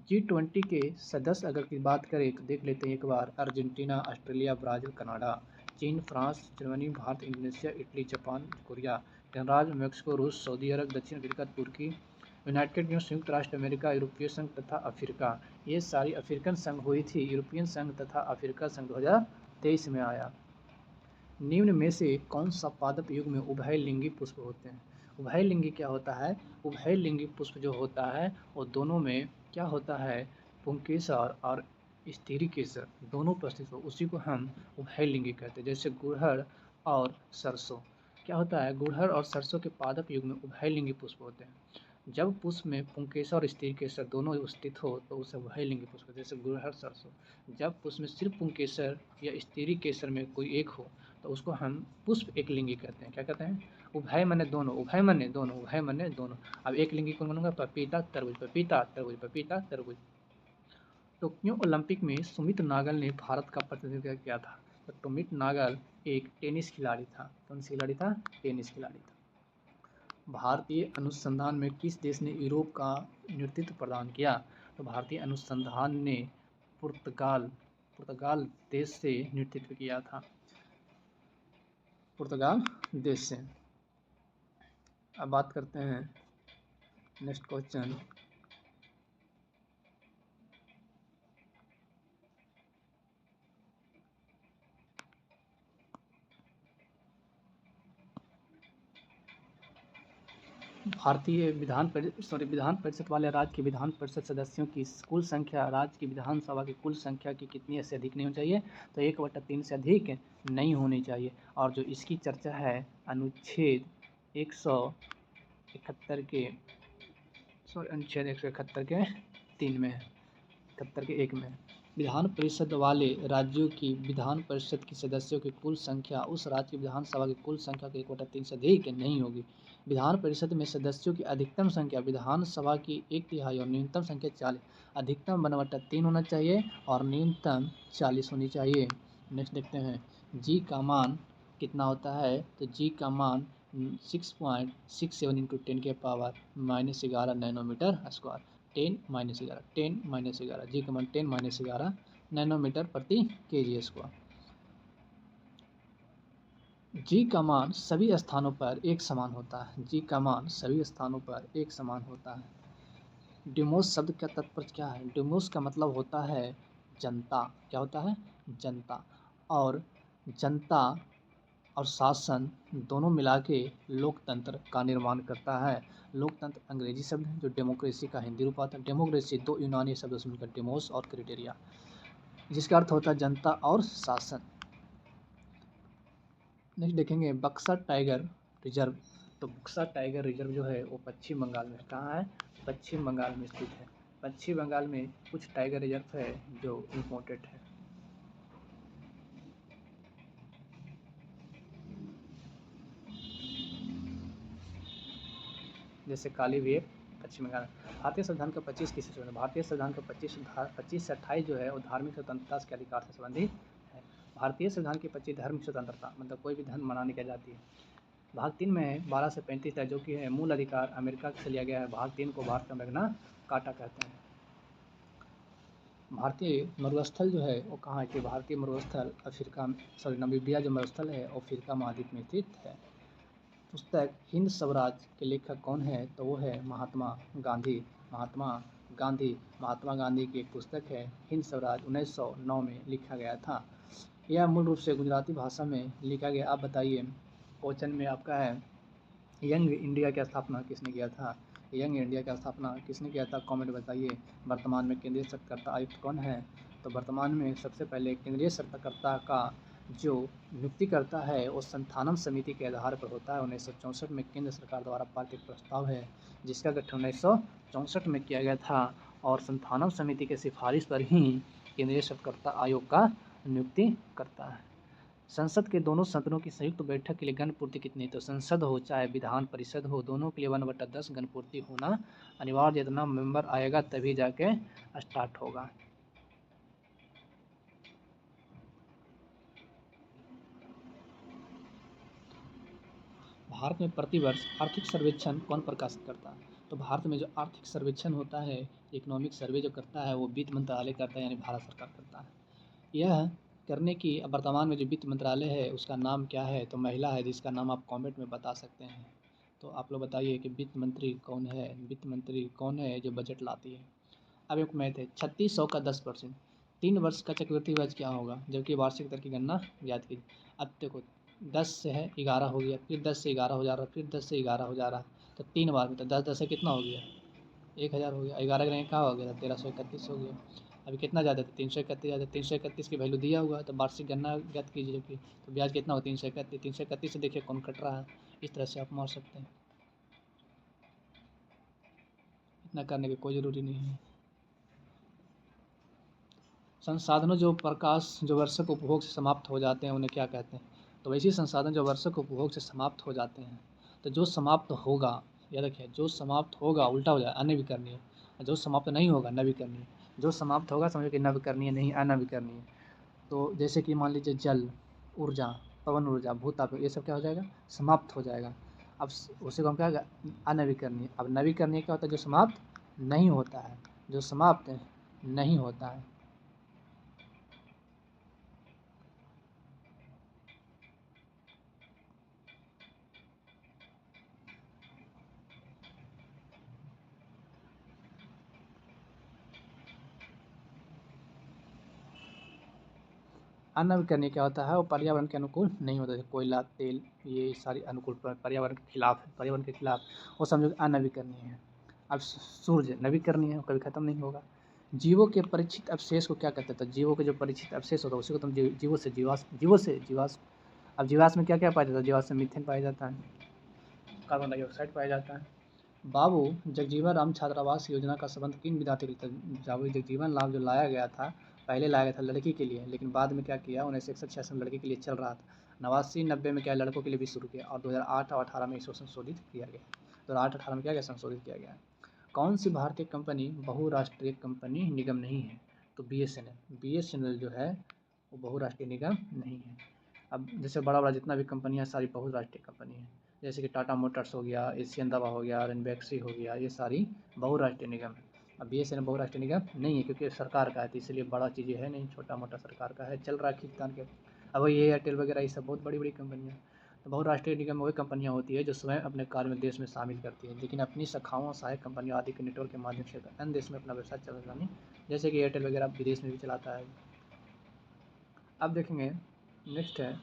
G20 के सदस्य अगर की बात करें तो देख लेते हैं एक बार। अर्जेंटीना, ऑस्ट्रेलिया, ब्राज़ील, कनाडा, चीन, France, Germany, Bharat, Indonesia, Italy, Japan, Korea, गणराज्य मेक्सिको, रूस, सऊदी अरब, दक्षिण अफ्रीका, तुर्की, यूनाइटेड किंगडम, संयुक्त राष्ट्र अमेरिका, यूरोपीय संघ तथा अफ्रीका। ये सारी अफ्रीकन संघ हुई थी। यूरोपियन संघ तथा अफ्रीका संघ 2023 में आया। निम्न में से कौन सा पादप युग में उभयलिंगी पुष्प होते हैं? उभयलिंगी क्या होता है? उभयलिंगी पुष्प जो होता है वो दोनों में क्या होता है, पुंकेसर और स्त्रीकेसर दोनों उपस्थित हो, उसी को हम उभयलिंगी कहते हैं। जैसे गुड़हल और सरसों, क्या होता है, गुड़हल और सरसों के पादप युग में उभयलिंगी पुष्प होते हैं। जब पुष्प में पुंकेसर और स्त्रीकेसर दोनों उपस्थित हो तो उसे उभयलिंगी पुष्प, जैसे गुड़हल, सरसों। जब पुष्प में सिर्फ पुंकेसर या स्त्रीकेसर में कोई एक हो तो उसको हम पुष्प एक लिंगी कहते हैं। क्या कहते हैं? उभय मने दोनों, उभय मने दोनों, उभय मने दोनों। अब एक लिंगी कौन बनूंगा? पपीता, तरबूज, पपीता, तरबूज, पपीता, तरबूज। टोक्यो ओलंपिक में सुमित नागल ने भारत का प्रतिनिधित्व किया था। तो सुमित नागल एक टेनिस खिलाड़ी था। कौन सा खिलाड़ी था? टेनिस खिलाड़ी था। भारतीय अनुसंधान में किस देश ने यूरोप का नेतृत्व प्रदान किया? तो भारतीय अनुसंधान ने पुर्तगाल देश से नेतृत्व किया था। पुर्तगाल देश से। अब बात करते हैं नेक्स्ट क्वेश्चन। विधान परिषद वाले राज्य के विधान परिषद सदस्यों की कुल संख्या राज्य की विधानसभा की कुल संख्या की कितनी से अधिक नहीं होनी चाहिए? तो 1/3 से अधिक नहीं होनी चाहिए। और जो इसकी चर्चा है अनुच्छेद 171 के अनुच्छेद 171 के 3 में है, 71 के 1 में। विधान परिषद वाले राज्यों की विधान परिषद के सदस्यों की कुल संख्या उस राज्य की विधानसभा की कुल संख्या के 1/3 से अधिक नहीं होगी। विधान परिषद में सदस्यों की अधिकतम संख्या विधानसभा की 1/3 और न्यूनतम संख्या 40। अधिकतम 1/3 होना चाहिए और न्यूनतम 40 होनी चाहिए। नेक्स्ट देखते हैं जी का मान कितना होता है? तो जी का मान 6.67 इंटू 10 के पावर -11 नैनोमीटर स्क्वायर। 10-11 जी का मान 10-11 नैनोमीटर प्रति kg स्क्वायर। जी का मान सभी स्थानों पर एक समान होता है। जी का मान सभी स्थानों पर एक समान होता है। डिमोस शब्द का तात्पर्य क्या है? डिमोस का मतलब होता है जनता। क्या होता है? जनता। और जनता और शासन दोनों मिला के लोकतंत्र का निर्माण करता है। लोकतंत्र अंग्रेजी शब्द है जो डेमोक्रेसी का हिंदी रूप आता है। डेमोक्रेसी 2 यूनानी शब्दों से मिलकर डेमोस और क्राइटेरिया, जिसका अर्थ होता है जनता और शासन। नेक्स्ट देखेंगे बक्सर टाइगर रिजर्व। तो बक्सर टाइगर रिजर्व जो है वो पश्चिम बंगाल में। कहाँ है? पश्चिम बंगाल में स्थित है। पश्चिम बंगाल में कुछ टाइगर रिजर्व है जो इम्पोर्टेंट है। जैसे कालीवेब पश्चिम बंगाल। भारतीय संविधान का 25 किससे संबंधित? भारतीय संविधान का 25 से 28 जो है वो धार्मिक स्वतंत्रता के अधिकार से संबंधित है। भारतीय संविधान की 25 धार्मिक स्वतंत्रता मतलब कोई भी धर्म मनाने की आज़ादी है। भाग 3 में 12 से 35 तक जो कि है मूल अधिकार अमेरिका से लिया गया है। भाग 3 को भारत का मैग्ना कार्टा कहते हैं। भारतीय मरुस्थल जो है वो कहाँ है? कि भारतीय मरुस्थल अफ्रीका नामीबिया जो मरुस्थल है वो अफ्रीका महाद्वीप में स्थित है। पुस्तक हिंद स्वराज के लेखक कौन है? तो वो है महात्मा गांधी। महात्मा गांधी की एक पुस्तक है हिंद स्वराज, 1909 में लिखा गया था। यह मूल रूप से गुजराती भाषा में लिखा गया। आप बताइए क्वेश्चन में आपका है यंग इंडिया की स्थापना किसने किया था? यंग इंडिया की स्थापना किसने किया था? कमेंट बताइए। वर्तमान में केंद्रीय सत्याकर्ता आयुक्त कौन है? तो वर्तमान में सबसे पहले केंद्रीय सत्याकर्ता का जो नियुक्ति करता है वो संथानम समिति के आधार पर होता है। 1964 में केंद्र सरकार द्वारा पारित एक प्रस्ताव है जिसका गठन 1964 में किया गया था और संथानम समिति के सिफारिश पर ही केंद्रीय सत्याकर्ता आयोग का नियुक्ति करता है। संसद के दोनों सदनों की संयुक्त बैठक के लिए गणपूर्ति कितनी? तो संसद हो चाहे विधान परिषद हो दोनों के लिए 1/10 गणपूर्ति होना अनिवार्य। इतना मेंबर आएगा तभी जाके स्टार्ट होगा। भारत में प्रतिवर्ष आर्थिक सर्वेक्षण कौन प्रकाशित करता है? तो भारत में जो आर्थिक सर्वेक्षण होता है, इकोनॉमिक सर्वे जो करता है, वो वित्त मंत्रालय करता है, यानी भारत सरकार करता है। यह करने की वर्तमान में जो वित्त मंत्रालय है उसका नाम क्या है? तो महिला है, जिसका नाम आप कमेंट में बता सकते हैं। तो आप लोग बताइए कि वित्त मंत्री कौन है? वित्त मंत्री कौन है जो बजट लाती है? अब एक मैथ है, 3600 का 10%, 3 वर्ष का चक्रवृद्धि ब्याज क्या होगा? जबकि वार्षिक दर की गणना याद कीजिए। अब देखो 10 से है 11 हो गया, फिर 10 से 11 हो जा रहा, फिर 10 से 11 हो जा रहा, तो 3 बार में, तो 10 से कितना हो गया? 1000 हो गया। 11 का क्या हो गया? 1331 हो गया। अभी कितना ज़्यादा था? 331 ज़्यादा। 331 की वैल्यू दिया हुआ है, तो वार्षिक गणना ज्ञात कीजिए कि तो ब्याज कितना हो? 331। 331 से देखिए कौन कट रहा है। इस तरह से आप मार सकते हैं, इतना करने की कोई ज़रूरी नहीं है। संसाधनों जो प्रकाश जो वर्षक उपभोग से समाप्त हो जाते हैं उन्हें क्या कहते हैं? तो वैसे संसाधन जो वर्षक उपभोग से समाप्त हो जाते हैं, तो जो समाप्त होगा, याद रखिए, जो समाप्त होगा उल्टा हो जाए, अनविकरणीय। जो समाप्त नहीं होगा नवीकरणीय। जो समाप्त होगा समझो कि नवीकरणीय नहीं, अनवीकरणीय। तो जैसे कि मान लीजिए जल, ऊर्जा, पवन ऊर्जा, भूताप, ये सब क्या हो जाएगा? समाप्त हो जाएगा। अब उसे को हम क्या होगा? अनवीकरणीय। अब नवीकरणीय क्या होता है? जो समाप्त नहीं होता है, जो समाप्त नहीं होता है। अनवीकरणीय क्या होता है? वो पर्यावरण के अनुकूल नहीं होता। जैसे कोयला, तेल, ये सारी अनुकूल पर्यावरण के खिलाफ है, पर्यावरण के खिलाफ, वो समझो अनवीकरणीय है। अब सूर्य नवीकरणीय है, कभी खत्म नहीं होगा। जीवों के परीक्षित अवशेष को क्या कहते हैं? तो जीवों के जो परीक्षित अवशेष होता है उसी को तुम जीवों से जीवाश्म, जीवों से जीवाश्म। अब जीवाश्म में क्या क्या पाया जाता है? जीवाश्म में मीथेन पाया जाता है, कार्बन डाइऑक्साइड पाया जाता है। बाबू जगजीवन राम छात्रावास योजना का संबंध किन विद्यार्थियों के लिए? बाबू जगजीवन राम जो लाया गया था, पहले लाया गया था लड़की के लिए, लेकिन बाद में क्या किया, 1961 में लड़की के लिए चल रहा था। 89-90 में क्या लड़कों के लिए भी शुरू किया, और 2008 और 18 में इसको संशोधित किया गया। 2008-18 में क्या गया? संशोधित किया गया। कौन सी भारतीय कंपनी बहुराष्ट्रीय कंपनी निगम नहीं है? तो BSNL जो है वो बहुराष्ट्रीय निगम नहीं है। अब जैसे बड़ा बड़ा जितना भी कंपनियां सारी बहुराष्ट्रीय कंपनी है, जैसे कि टाटा मोटर्स हो गया, एशियन दवा हो गया, रेनबैक्सी हो गया, ये सारी बहुराष्ट्रीय निगम है। अब BSNL बहुराष्ट्रीय निगम नहीं है क्योंकि सरकार का है, तो इसलिए बड़ा चीज़ें है नहीं, छोटा मोटा सरकार का है, चल रहा है खींच तान के। अब ये एयरटेल वगैरह ये सब बहुत बड़ी बड़ी कंपनियाँ। तो बहुराष्ट्रीय निगम में वही कंपनियाँ होती है जो स्वयं अपने कार्य में देश में शामिल करती है, लेकिन अपनी शाखाओं सहायक कंपनियों आदि के नेटवर्क के माध्यम से अन्य देश में अपना व्यवसाय चलाता नहीं, जैसे कि एयरटेल वगैरह विदेश में भी चलाता है। अब देखेंगे नेक्स्ट है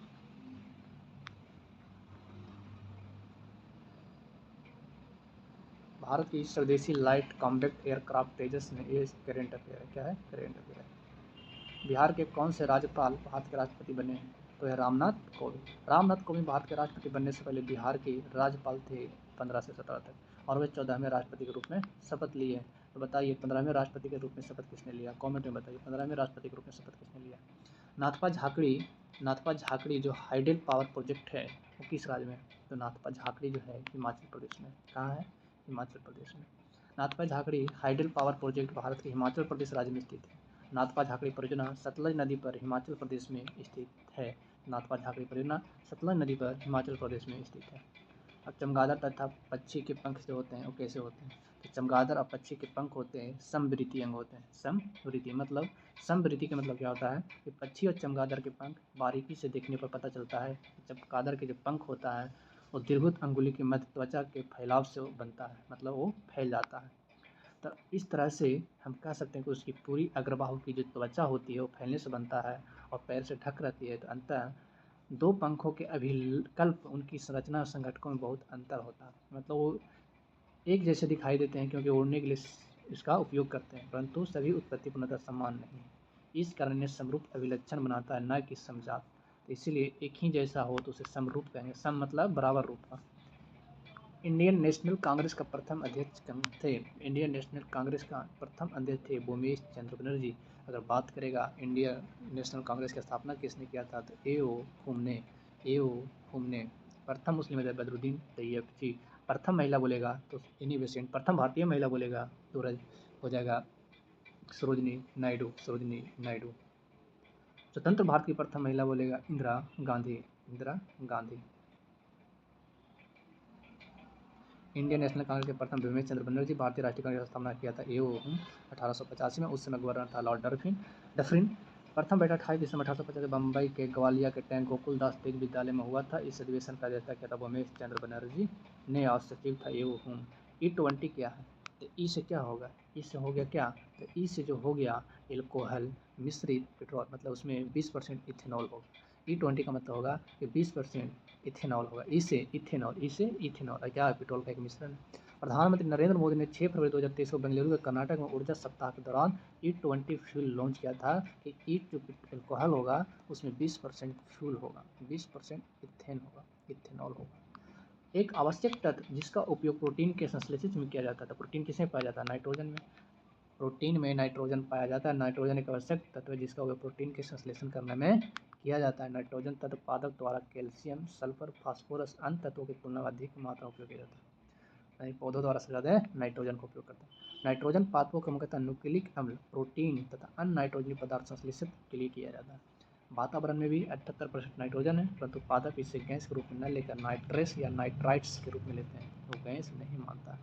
भारत की स्वदेशी लाइट कॉम्बैक्ट एयरक्राफ्ट तेजस ने, ये करेंट अफेयर है। क्या है? करेंट अफेयर है। बिहार के कौन से राज्यपाल भारत के राष्ट्रपति बने हैं? तो है रामनाथ कोविंद। रामनाथ कोविंद भारत के राष्ट्रपति बनने से पहले बिहार के राज्यपाल थे 15 से 17 तक, और वे 14वें राष्ट्रपति के रूप में शपथ लिए। तो बताइए 15वें राष्ट्रपति के रूप में शपथ किसने लिया? कॉमेंट में बताइए 15वें राष्ट्रपति के रूप में शपथ किसने लिया? नाथपा झाकड़ी जो हाइडल पावर प्रोजेक्ट है वो किस राज्य में है? तो नाथपा झाकड़ी जो है हिमाचल प्रदेश में। कहाँ है? हिमाचल प्रदेश में। Nathpa Jhakri hydel power project Bharat के हिमाचल प्रदेश राज्य में स्थित है। नाथपा झाकड़ी परियोजना सतलज नदी पर हिमाचल प्रदेश में स्थित है। नाथपा झाकड़ी परियोजना सतलज नदी पर हिमाचल प्रदेश में स्थित है। अब चमगादड़ तथा पक्षी के पंख जो होते हैं वो कैसे होते हैं? तो चमगादड़ और पक्षी के पंख होते हैं समवृत्तीय अंग होते हैं। समवृत्ति का मतलब क्या होता है कि पक्षी और चमगादड़ के पंख बारीकी से देखने पर पता चलता है कि चमगादड़ के जो पंख होता है वो दीर्घित अंगुली के मध्य त्वचा के फैलाव से बनता है, मतलब वो फैल जाता है। तो इस तरह से हम कह सकते हैं कि उसकी पूरी अग्रबाहु की जो त्वचा होती है वो फैलने से बनता है और पैर से ढक रहती है। तो अंततः दो पंखों के अभिकल्प उनकी संरचना और संघटकों में बहुत अंतर होता है, मतलब वो एक जैसे दिखाई देते हैं क्योंकि उड़ने के लिए इसका उपयोग करते हैं, परंतु सभी उत्पत्ति पूर्णतः समान नहीं है। इस कारण इन्हें समरूप अभिलक्षण बनाता है, न कि समजात। तो इसीलिए एक ही जैसा हो तो उसे समरूप कहेंगे। सम मतलब बराबर रूप का। इंडियन नेशनल कांग्रेस का प्रथम अध्यक्ष कौन थे? इंडियन नेशनल कांग्रेस का प्रथम अध्यक्ष थे भूमेश चंद्र बनर्जी। अगर बात करेगा इंडियन नेशनल कांग्रेस की स्थापना किसने किया था, तो ए ओ खुमने। प्रथम मुस्लिम है बदरुद्दीन तैयब जी। प्रथम महिला बोलेगा तो इन्हीं बेसेंट। प्रथम भारतीय महिला बोलेगा तो हो जाएगा सरोजनी नायडू। स्वतंत्र भारत की प्रथम महिला बोलेगा इंदिरा गांधी। इंडियन नेशनल कांग्रेस के प्रथम बिमलेश चंद्र बनर्जी भारतीय राष्ट्रीय कांग्रेस की स्थापना किया था एओ 1885 में। उस समय गवर्नर था लॉर्ड डफरिन। प्रथम बैठक 28 दिसंबर 1850 बम्बई के ग्वालिया के टैंक गोकुल दास तेज विद्यालय में हुआ था। इस अधिवेशन का अध्यक्षता किया था बिमलेश चंद्र बनर्जी ने और सचिव था एओ हुम। E20 क्या है? तो ई से क्या होगा? ई से हो गया क्या? तो ई से जो हो गया एल्कोहल मिश्रित पेट्रोल, मतलब उसमें 20% इथेनॉल होगा। E20 का मतलब होगा कि 20% इथेनॉल होगा। इससे इथेनॉल क्या है? पेट्रोल का एक मिश्रण है। प्रधानमंत्री नरेंद्र मोदी ने 6 फरवरी 2023 को बेंगलुरु के कर्नाटक में ऊर्जा सप्ताह के दौरान E20 फ्यूल लॉन्च किया था कि ई जो एल्कोहल होगा उसमें 20% फ्यूल होगा, 20% इथेनॉल होगा। एक आवश्यक तत्व जिसका उपयोग प्रोटीन के संश्लेषण में किया जाता था। प्रोटीन किसमें पाया जाता है? नाइट्रोजन में। प्रोटीन में नाइट्रोजन पाया जाता है। नाइट्रोजन एक आवश्यक तत्व है जिसका उपयोग प्रोटीन के संश्लेषण करने में किया जाता है। नाइट्रोजन तत्व पादप द्वारा कैल्शियम, सल्फर, फास्फोरस अन्य तत्वों की तुलना में अधिक मात्रा में उपयोग किया जाता है। पौधों द्वारा सबसे ज़्यादा नाइट्रोजन का उपयोग करता है। नाइट्रोजन पादपों का मुख्यतः न्यूक्लिक अम्ल, प्रोटीन तथा अन्य नाइट्रोजनी पदार्थ संश्लेषित के लिए किया जाता है। वातावरण में भी 78% नाइट्रोजन है, परंतु पादप इसे गैस के रूप में न लेकर नाइट्रेस या नाइट्राइट्स के रूप में लेते हैं। वो गैस नहीं मानता है।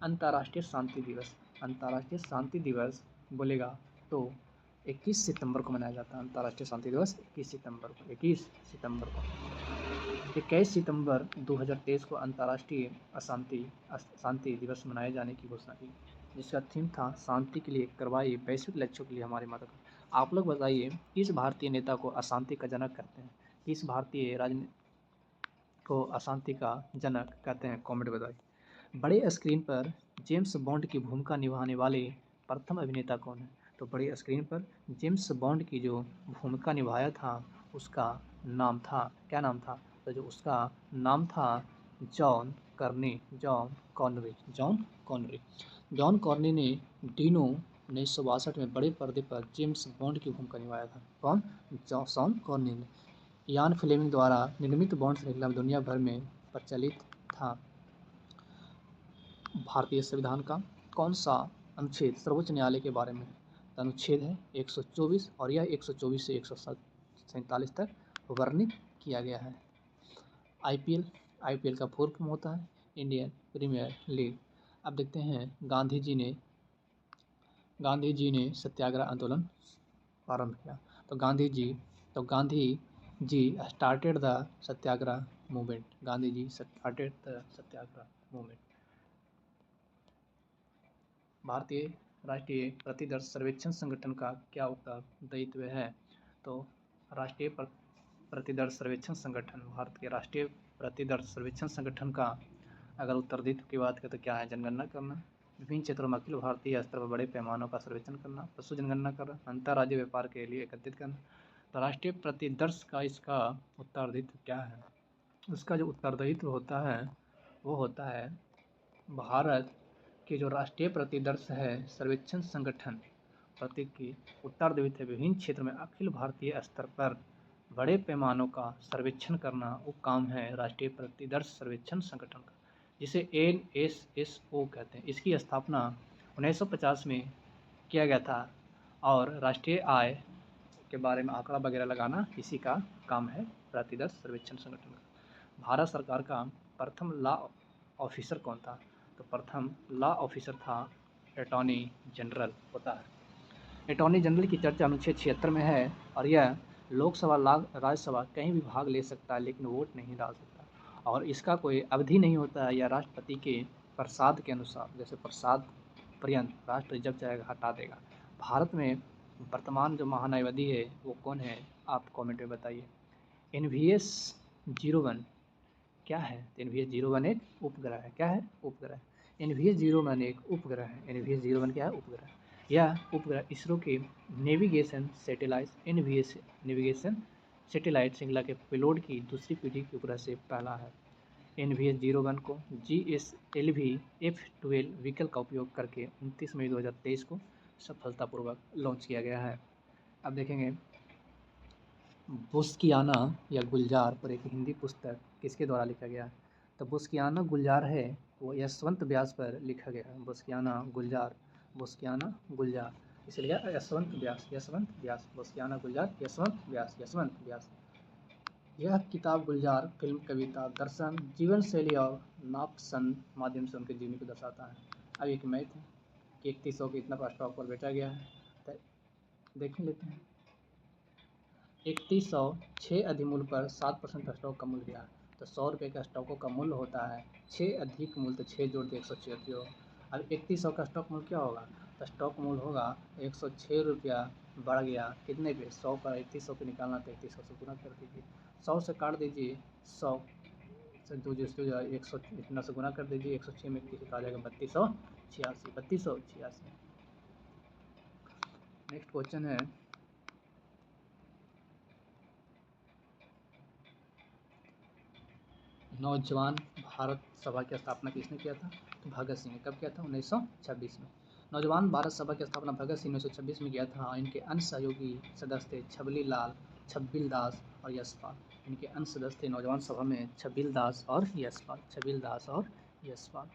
अंतर्राष्ट्रीय शांति दिवस। अंतर्राष्ट्रीय शांति दिवस बोलेगा तो 21 सितंबर को मनाया जाता है। अंतर्राष्ट्रीय शांति दिवस 21 सितंबर को 21 सितंबर 2023 को अंतर्राष्ट्रीय शांति दिवस मनाए जाने की घोषणा की, जिसका थीम था शांति के लिए करवाई वैश्विक लक्ष्यों के लिए हमारी मदद। आप लोग बताइए किस भारतीय नेता को अशांति का जनक कहते हैं? किस भारतीय राजनीति को अशांति का जनक कहते हैं? कमेंट बताइए। बड़े स्क्रीन पर जेम्स बॉन्ड की भूमिका निभाने वाले प्रथम अभिनेता कौन है? तो बड़े स्क्रीन पर जेम्स बॉन्ड की जो भूमिका निभाया था उसका नाम था, क्या नाम था? तो जो उसका नाम था जॉन कॉनरी ने डीनो 1962 में बड़े पर्दे पर जेम्स बॉन्ड की भूमिका निभाया था। कौन? शॉन कॉनरी ने। इयान फ्लेमिंग द्वारा निर्मित बॉन्ड श्रृंखला दुनिया भर में प्रचलित था। भारतीय संविधान का कौन सा अनुच्छेद सर्वोच्च न्यायालय के बारे में है? तो अनुच्छेद है 124 और यह 124 से 147 तक वर्णित किया गया है। आईपीएल का फुल फॉर्म होता है इंडियन प्रीमियर लीग। अब देखते हैं गांधी जी ने सत्याग्रह आंदोलन प्रारंभ किया। तो Gandhi ji started the satyagraha movement. Gandhi ji started the satyagraha movement. भारतीय राष्ट्रीय प्रतिदर्श सर्वेक्षण संगठन का क्या उत्तरदायित्व है? तो राष्ट्रीय प्रतिदर्श सर्वेक्षण संगठन, भारत के राष्ट्रीय प्रतिदर्श सर्वेक्षण संगठन का अगर उत्तरदायित्व की बात करें तो क्या है? जनगणना करना, विभिन्न क्षेत्रों में अखिल भारतीय स्तर पर बड़े पैमानों का सर्वेक्षण करना, पशु जनगणना करना, अंतर्राज्यीय व्यापार के लिए एकत्रित करना। तो राष्ट्रीय प्रतिदर्श का इसका उत्तरदायित्व क्या है? उसका जो उत्तरदायित्व होता है वो होता है भारत के जो राष्ट्रीय प्रतिदर्श है सर्वेक्षण संगठन प्रतीक की उत्तरदायित्व विभिन्न क्षेत्र में अखिल भारतीय स्तर पर बड़े पैमानों का सर्वेक्षण करना वो काम है राष्ट्रीय प्रतिदर्श सर्वेक्षण संगठन का, जिसे NSSO कहते हैं। इसकी स्थापना 1950 में किया गया था और राष्ट्रीय आय के बारे में आंकड़ा वगैरह लगाना इसी का काम है प्रतिदर्श सर्वेक्षण संगठन का। भारत सरकार का प्रथम लॉ ऑफिसर कौन था? तो प्रथम लॉ ऑफिसर था अटॉर्नी जनरल होता है। अटॉर्नी जनरल की चर्चा अनुच्छेद 76 में है और यह लोकसभा राज्यसभा कहीं भी भाग ले सकता है लेकिन वोट नहीं डाल सकता और इसका कोई अवधि नहीं होता है। यह राष्ट्रपति के प्रसाद के अनुसार, जैसे प्रसाद पर्यंत राष्ट्रपति जब चाहेगा हटा देगा। भारत में वर्तमान जो महान्यायवादी है वो कौन है? आप कमेंट में बताइए। NVS 01 क्या है? NVS 01 एक उपग्रह है। क्या है? उपग्रह। NVS 01 एक उपग्रह है। NVS 01 क्या है? उपग्रह। यह उपग्रह इसरो के नेविगेशन सैटेलाइट श्रृंखला के पेलोड की दूसरी पीढ़ी के उपग्रह से पहला है। NVS 01 को GSLV F12 व्हीकल का उपयोग करके 29 मई 2023 को सफलतापूर्वक लॉन्च किया गया है। अब देखेंगे बुस्कियाना या गुलजार पर एक हिंदी पुस्तक किसके द्वारा लिखा गया है? तो बुस्कियाना गुलजार है वो यशवंत व्यास पर लिखा गया है। बुस्कियाना गुलजार इसलिए यशवंत व्यास बुस्कियाना गुलजार यशवंत व्यास। यह किताब गुलजार फिल्म, कविता, दर्शन, जीवन शैली और नापसंद माध्यम से उनके जीवन को दर्शाता है। अब एक मैथ है कि 3100 कितना पर स्टॉक पर बेचा गया है, तो देख लेते हैं। 3100 6 अधिमूल्य पर 7% स्टॉक का मूल्य दिया है, तो 100 रुपये का स्टॉकों का मूल्य होता है 6 अधिक मूल्य, तो 6 जोड़ दे 106 हो। अब 3100 का स्टॉक मूल्य क्या होगा, तो स्टॉक मूल्य होगा 106 रुपया बढ़ गया कितने पे, 100 पर। 3100 पे निकालना तो 3100 से गुना कर दीजिए, 100 से काट दीजिए, 100 से 2 100 इतना से गुना कर दीजिए, 106 में 31 आ जाएगा 3286। 3286। नेक्स्ट क्वेश्चन है, नौजवान भारत सभा की स्थापना किसने किया था, तो भगत सिंह ने। कब किया था, 1926 में। नौजवान भारत सभा की स्थापना भगत सिंह 1926 में किया था। इनके अन्य सहयोगी सदस्य थे छबील लाल, छबील दास और यशपाल। इनके अन्य सदस्य थे नौजवान सभा में छबील दास और यशपाल, छबील दास और Yashpal.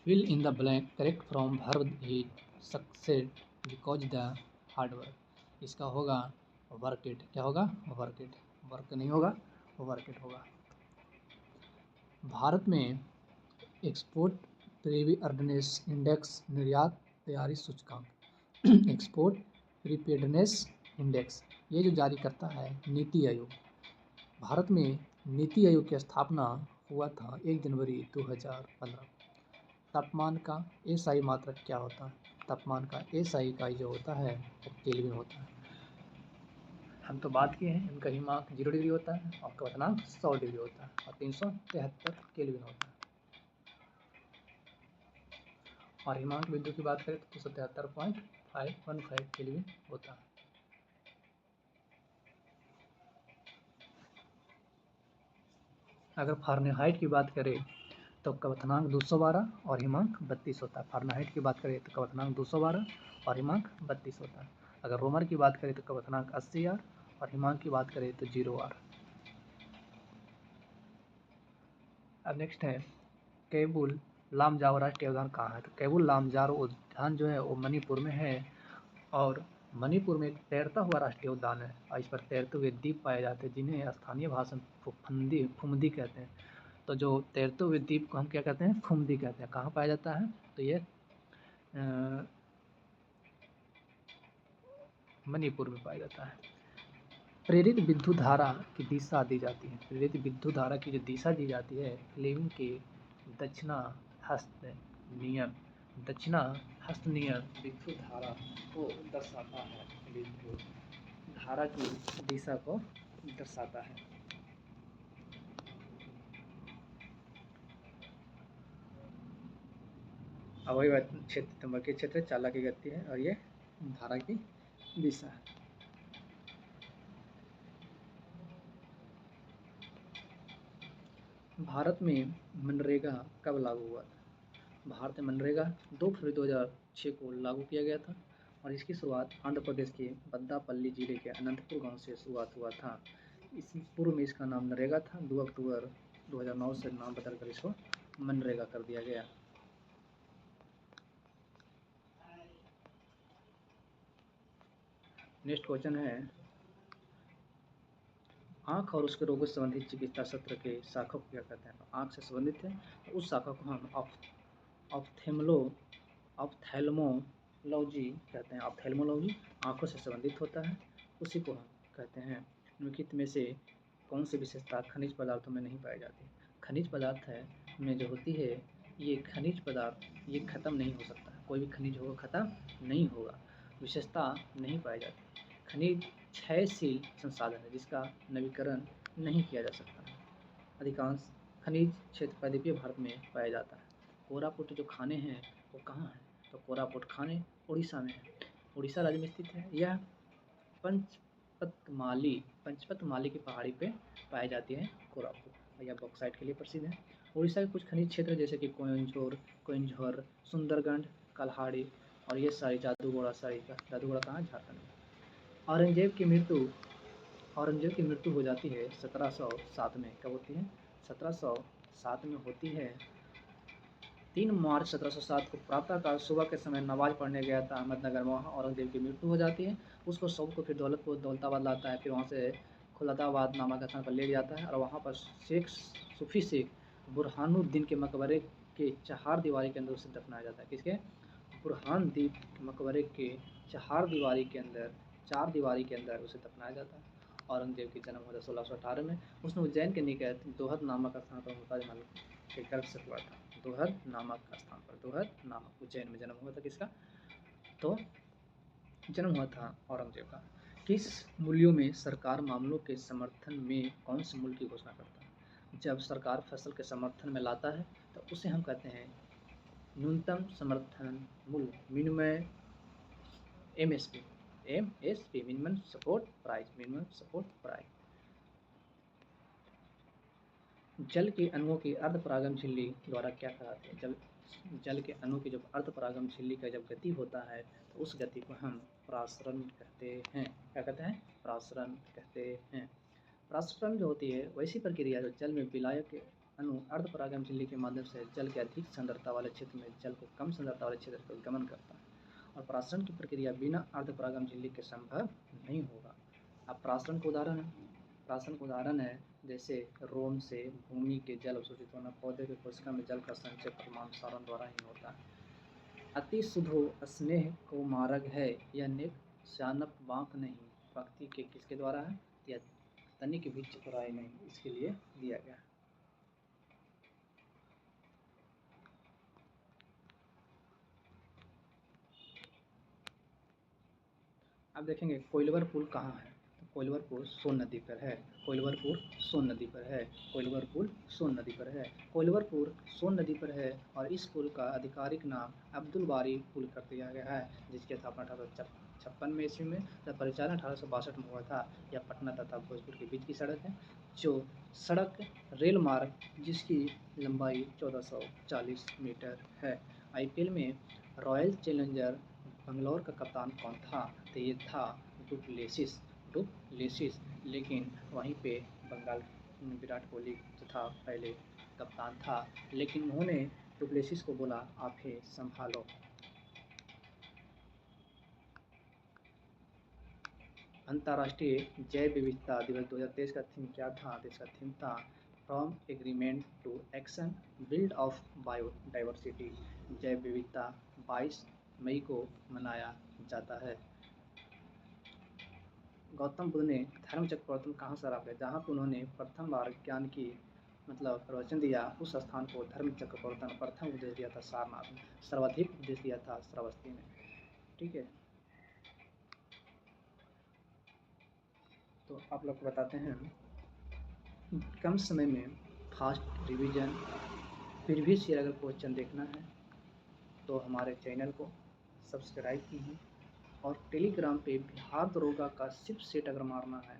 Fill in the blank, correct from verb it succeed because the hard work. इसका होगा वर्क इट। क्या होगा, वर्क इट। वर्क नहीं होगा, वर्क इट होगा। भारत में एक्सपोर्ट प्रिपेयर्डनेस इंडेक्स, निर्यात तैयारी सूचकांक एक्सपोर्ट प्रिपेयर्डनेस इंडेक्स, ये जो जारी करता है नीति आयोग। भारत में नीति आयोग की स्थापना हुआ था 1 जनवरी 2015। तापमान का एसआई मात्रक क्या होता है, तापमान का एसआई इकाई जो होता है वो केल्विन होता है। हम तो बात किए हैं, इनका हिमांक 0 डिग्री होता है और क्वथनांक 100 डिग्री होता है और 373 केल्विन होता है। और हिमांक बिंदु की बात करें तो 273.515 केल्विन होता है। अगर फारेनहाइट की बात करें तो क्वथनांक 212 और हिमांक 32 होता है। फारेनहाइट की बात करें तो क्वथनांक 212 और हिमांक 32 होता है। अगर रोमन की बात करें तो क्वथनांक 80 आर और हिमांक की बात करें तो 0 आर। अब नेक्स्ट है, कैबुल लामजाओ राष्ट्रीय उद्यान कहाँ है, तो कैबुल लामजाओ उद्यान जो है वो मणिपुर में है और मणिपुर में एक तैरता हुआ राष्ट्रीय उद्यान है और इस पर तैरते हुए द्वीप पाए जाते हैं जिन्हें स्थानीय भाषा में फुमदी कहते हैं। तो जो तैरते हुए द्वीप को हम क्या कहते हैं, फुमदी कहते हैं। कहाँ पाया जाता है, तो ये मणिपुर में पाया जाता है। प्रेरित विद्युत धारा की दिशा दी जाती है, प्रेरित विद्युत धारा की जो दिशा दी जाती है फ्लेमिंग के दक्षिणाहस्त नियम विद्युत धारा को दर्शाता है, विद्युत धारा की दिशा को दर्शाता है। अवयव क्षेत्र चुंबकीय क्षेत्र चालक की गति है और ये धारा की दिशा है। भारत में मनरेगा कब लागू हुआ था, भारत में मनरेगा 2 फरवरी 2006 को लागू किया गया था और इसकी शुरुआत आंध्र प्रदेश के बद्दापल्ली जिले के अनंतपुर गांव से शुरुआत हुआ था। इस पूर्व में इसका नाम नरेगा था। 2 अक्टूबर 2009 से नाम बदलकर इसको मनरेगा कर दिया गया। नेक्स्ट क्वेश्चन है, आँख और उसके रोगों से संबंधित चिकित्सा शास्त्र के शाखा को क्या कहते हैं, आँख से संबंधित है तो उस शाखा को हम ऑप्थेल्मोलॉजी कहते हैं। ऑप्थेल्मोलॉजी आँखों से संबंधित होता है, उसी को हम कहते हैं। निम्नलिखित में से कौन सी विशेषता खनिज पदार्थों में नहीं पाई जाती, खनिज पदार्थ है में जो होती है ये खनिज पदार्थ ये खत्म नहीं हो सकता, कोई भी खनिज होगा खत्म नहीं होगा, विशेषता नहीं पाई जाती। खनिज क्षयशील संसाधन है जिसका नवीकरण नहीं किया जा सकता। अधिकांश खनिज क्षेत्र प्रायद्वीपीय भारत में पाया जाता है। कोरापुट जो खाने हैं वो कहाँ हैं, तो कोरापुट खाने उड़ीसा में है, उड़ीसा राज्य में स्थित है। यह पंचपतमाली की पहाड़ी पे पाई जाती है कोरापुट। यह बॉक्साइट के लिए प्रसिद्ध है। उड़ीसा के कुछ खनिज क्षेत्र जैसे कि कोइंझोर, सुंदरगढ़, कल्हाड़ी और ये सारी जादूगोड़ा कहाँ, झारखंड में। औरंगजेब की मृत्यु हो जाती है 1707 में। कब होती है, 1707 में होती है। 3 मार्च 1707 को प्रातःकाल सुबह के समय नमाज पढ़ने गया था अहमदनगर में, वहाँ औरंगजेब की मृत्यु हो जाती है। उसको शव को फिर दौलताबाद लाता है, फिर वहाँ से खुलदाबाद नामक स्थान पर ले जाता है और वहाँ पर सूफी शेख बुरहानुद्दीन के मकबरे के चहारदीवारी के अंदर उसे दफनाया जाता है। किसके? बुरहानुद्दीन के मकबरे के चहारदीवारी के अंदर उसे दफनाया जाता है। औरंगजेब की जन्म हुआ था 1618 में। उसने उज्जैन के निकट दोहद नामक स्थान पर मुमताज महल के गर्भ से हुआ था। दोहद नामक स्थान पर, दोहद नामक उज्जैन में जन्म हुआ था किसका? तो जन्म हुआ था औरंगजेब का। किस मूल्यों में सरकार मामलों के समर्थन में कौन से मूल्य की घोषणा करता है? जब सरकार फसल के समर्थन में लाता है तो उसे हम कहते हैं न्यूनतम समर्थन मूल्य, minimum MSP, minimum support price. जल के अणुओं की अर्धपरागम झिल्ली द्वारा क्या कहलाते हैं? जब जल के अणु की जब अर्धपरागम झिल्ली का जब गति होता है तो उस गति को हम प्रासरण कहते हैं। क्या कहते हैं? प्रासरण कहते हैं। प्रासरण जो होती है वैसी प्रक्रिया जो जल में विलायक के अणु अर्धपरागम झिल्ली के माध्यम से जल के अधिक सांद्रता वाले क्षेत्र में जल को कम सांद्रता वाले क्षेत्र पर गमन करता है, और प्रासरण की प्रक्रिया बिना अर्धपरागम झिल्ली के संभव नहीं होगा। अब प्रासरण का उदाहरण है जैसे रोम से भूमि के जल अवशोषित होना, पौधे के कोशिका में जल का संचय परमाणु सारण द्वारा ही होता है। अति शुद्धो स्नेह को मार्ग है, यह नेक श्यानप बांक नहीं, भक्ति के किसके द्वारा है? या तनिक भी चतुराई नहीं, इसके लिए दिया गया। अब देखेंगे कोइलवर पुल कहाँ है? तो कोइलवर पुल सोन नदी पर है। कोइलवर पुल सोन नदी पर है। सोन नदी पर है और इस पुल का आधिकारिक नाम अब्दुल बारी पुल कर दिया गया है, जिसकी स्थापना 1856 में ईस्वी में, जब परिचालन 1862 में हुआ था। यह पटना तथा भोजपुर के बीच की सड़क है, जो सड़क रेल मार्ग जिसकी लंबाई 1440 मीटर है। IPL में रॉयल चैलेंजर बंगलौर का कप्तान कौन था? तो ये था डुप्लेसिस, लेकिन वहीं पे बंगाल विराट कोहली जो था पहले कप्तान था, लेकिन उन्होंने डुप्लेसिस को बोला आप ही संभालो। अंतर्राष्ट्रीय जैव विविधता दिवस 2023 का थीम क्या था? तो इसका थीम था from agreement to action, build of biodiversity. जैव विविधता 22 मई को मनाया जाता है। गौतम बुद्ध ने धर्म चक्र प्रवर्तन कहाँ से आरंभ किया? जहाँ पर उन्होंने प्रथम बार ज्ञान की प्रवचन दिया, उस स्थान को धर्म चक्र प्रवर्तन प्रथम उपदेश दिया था सारनाथ में, सर्वाधिक उपदेश दिया था श्रावस्ती में। ठीक है, तो आप लोग को बताते हैं कम समय में फास्ट रिवीजन। फिर भी शेयर अगर क्वेश्चन देखना है तो हमारे चैनल को सब्सक्राइब कीजिए, और टेलीग्राम पे बिहार दरोगा का सिर्फ सेट अगर मारना है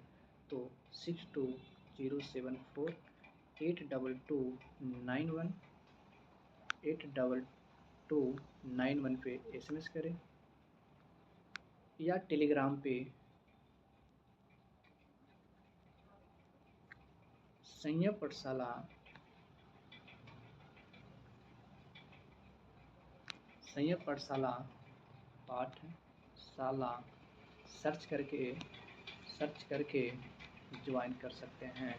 तो 6207482291 पे SMS करें, या टेलीग्राम पे संयम पाठशाला सर्च करके ज्वाइन कर सकते हैं।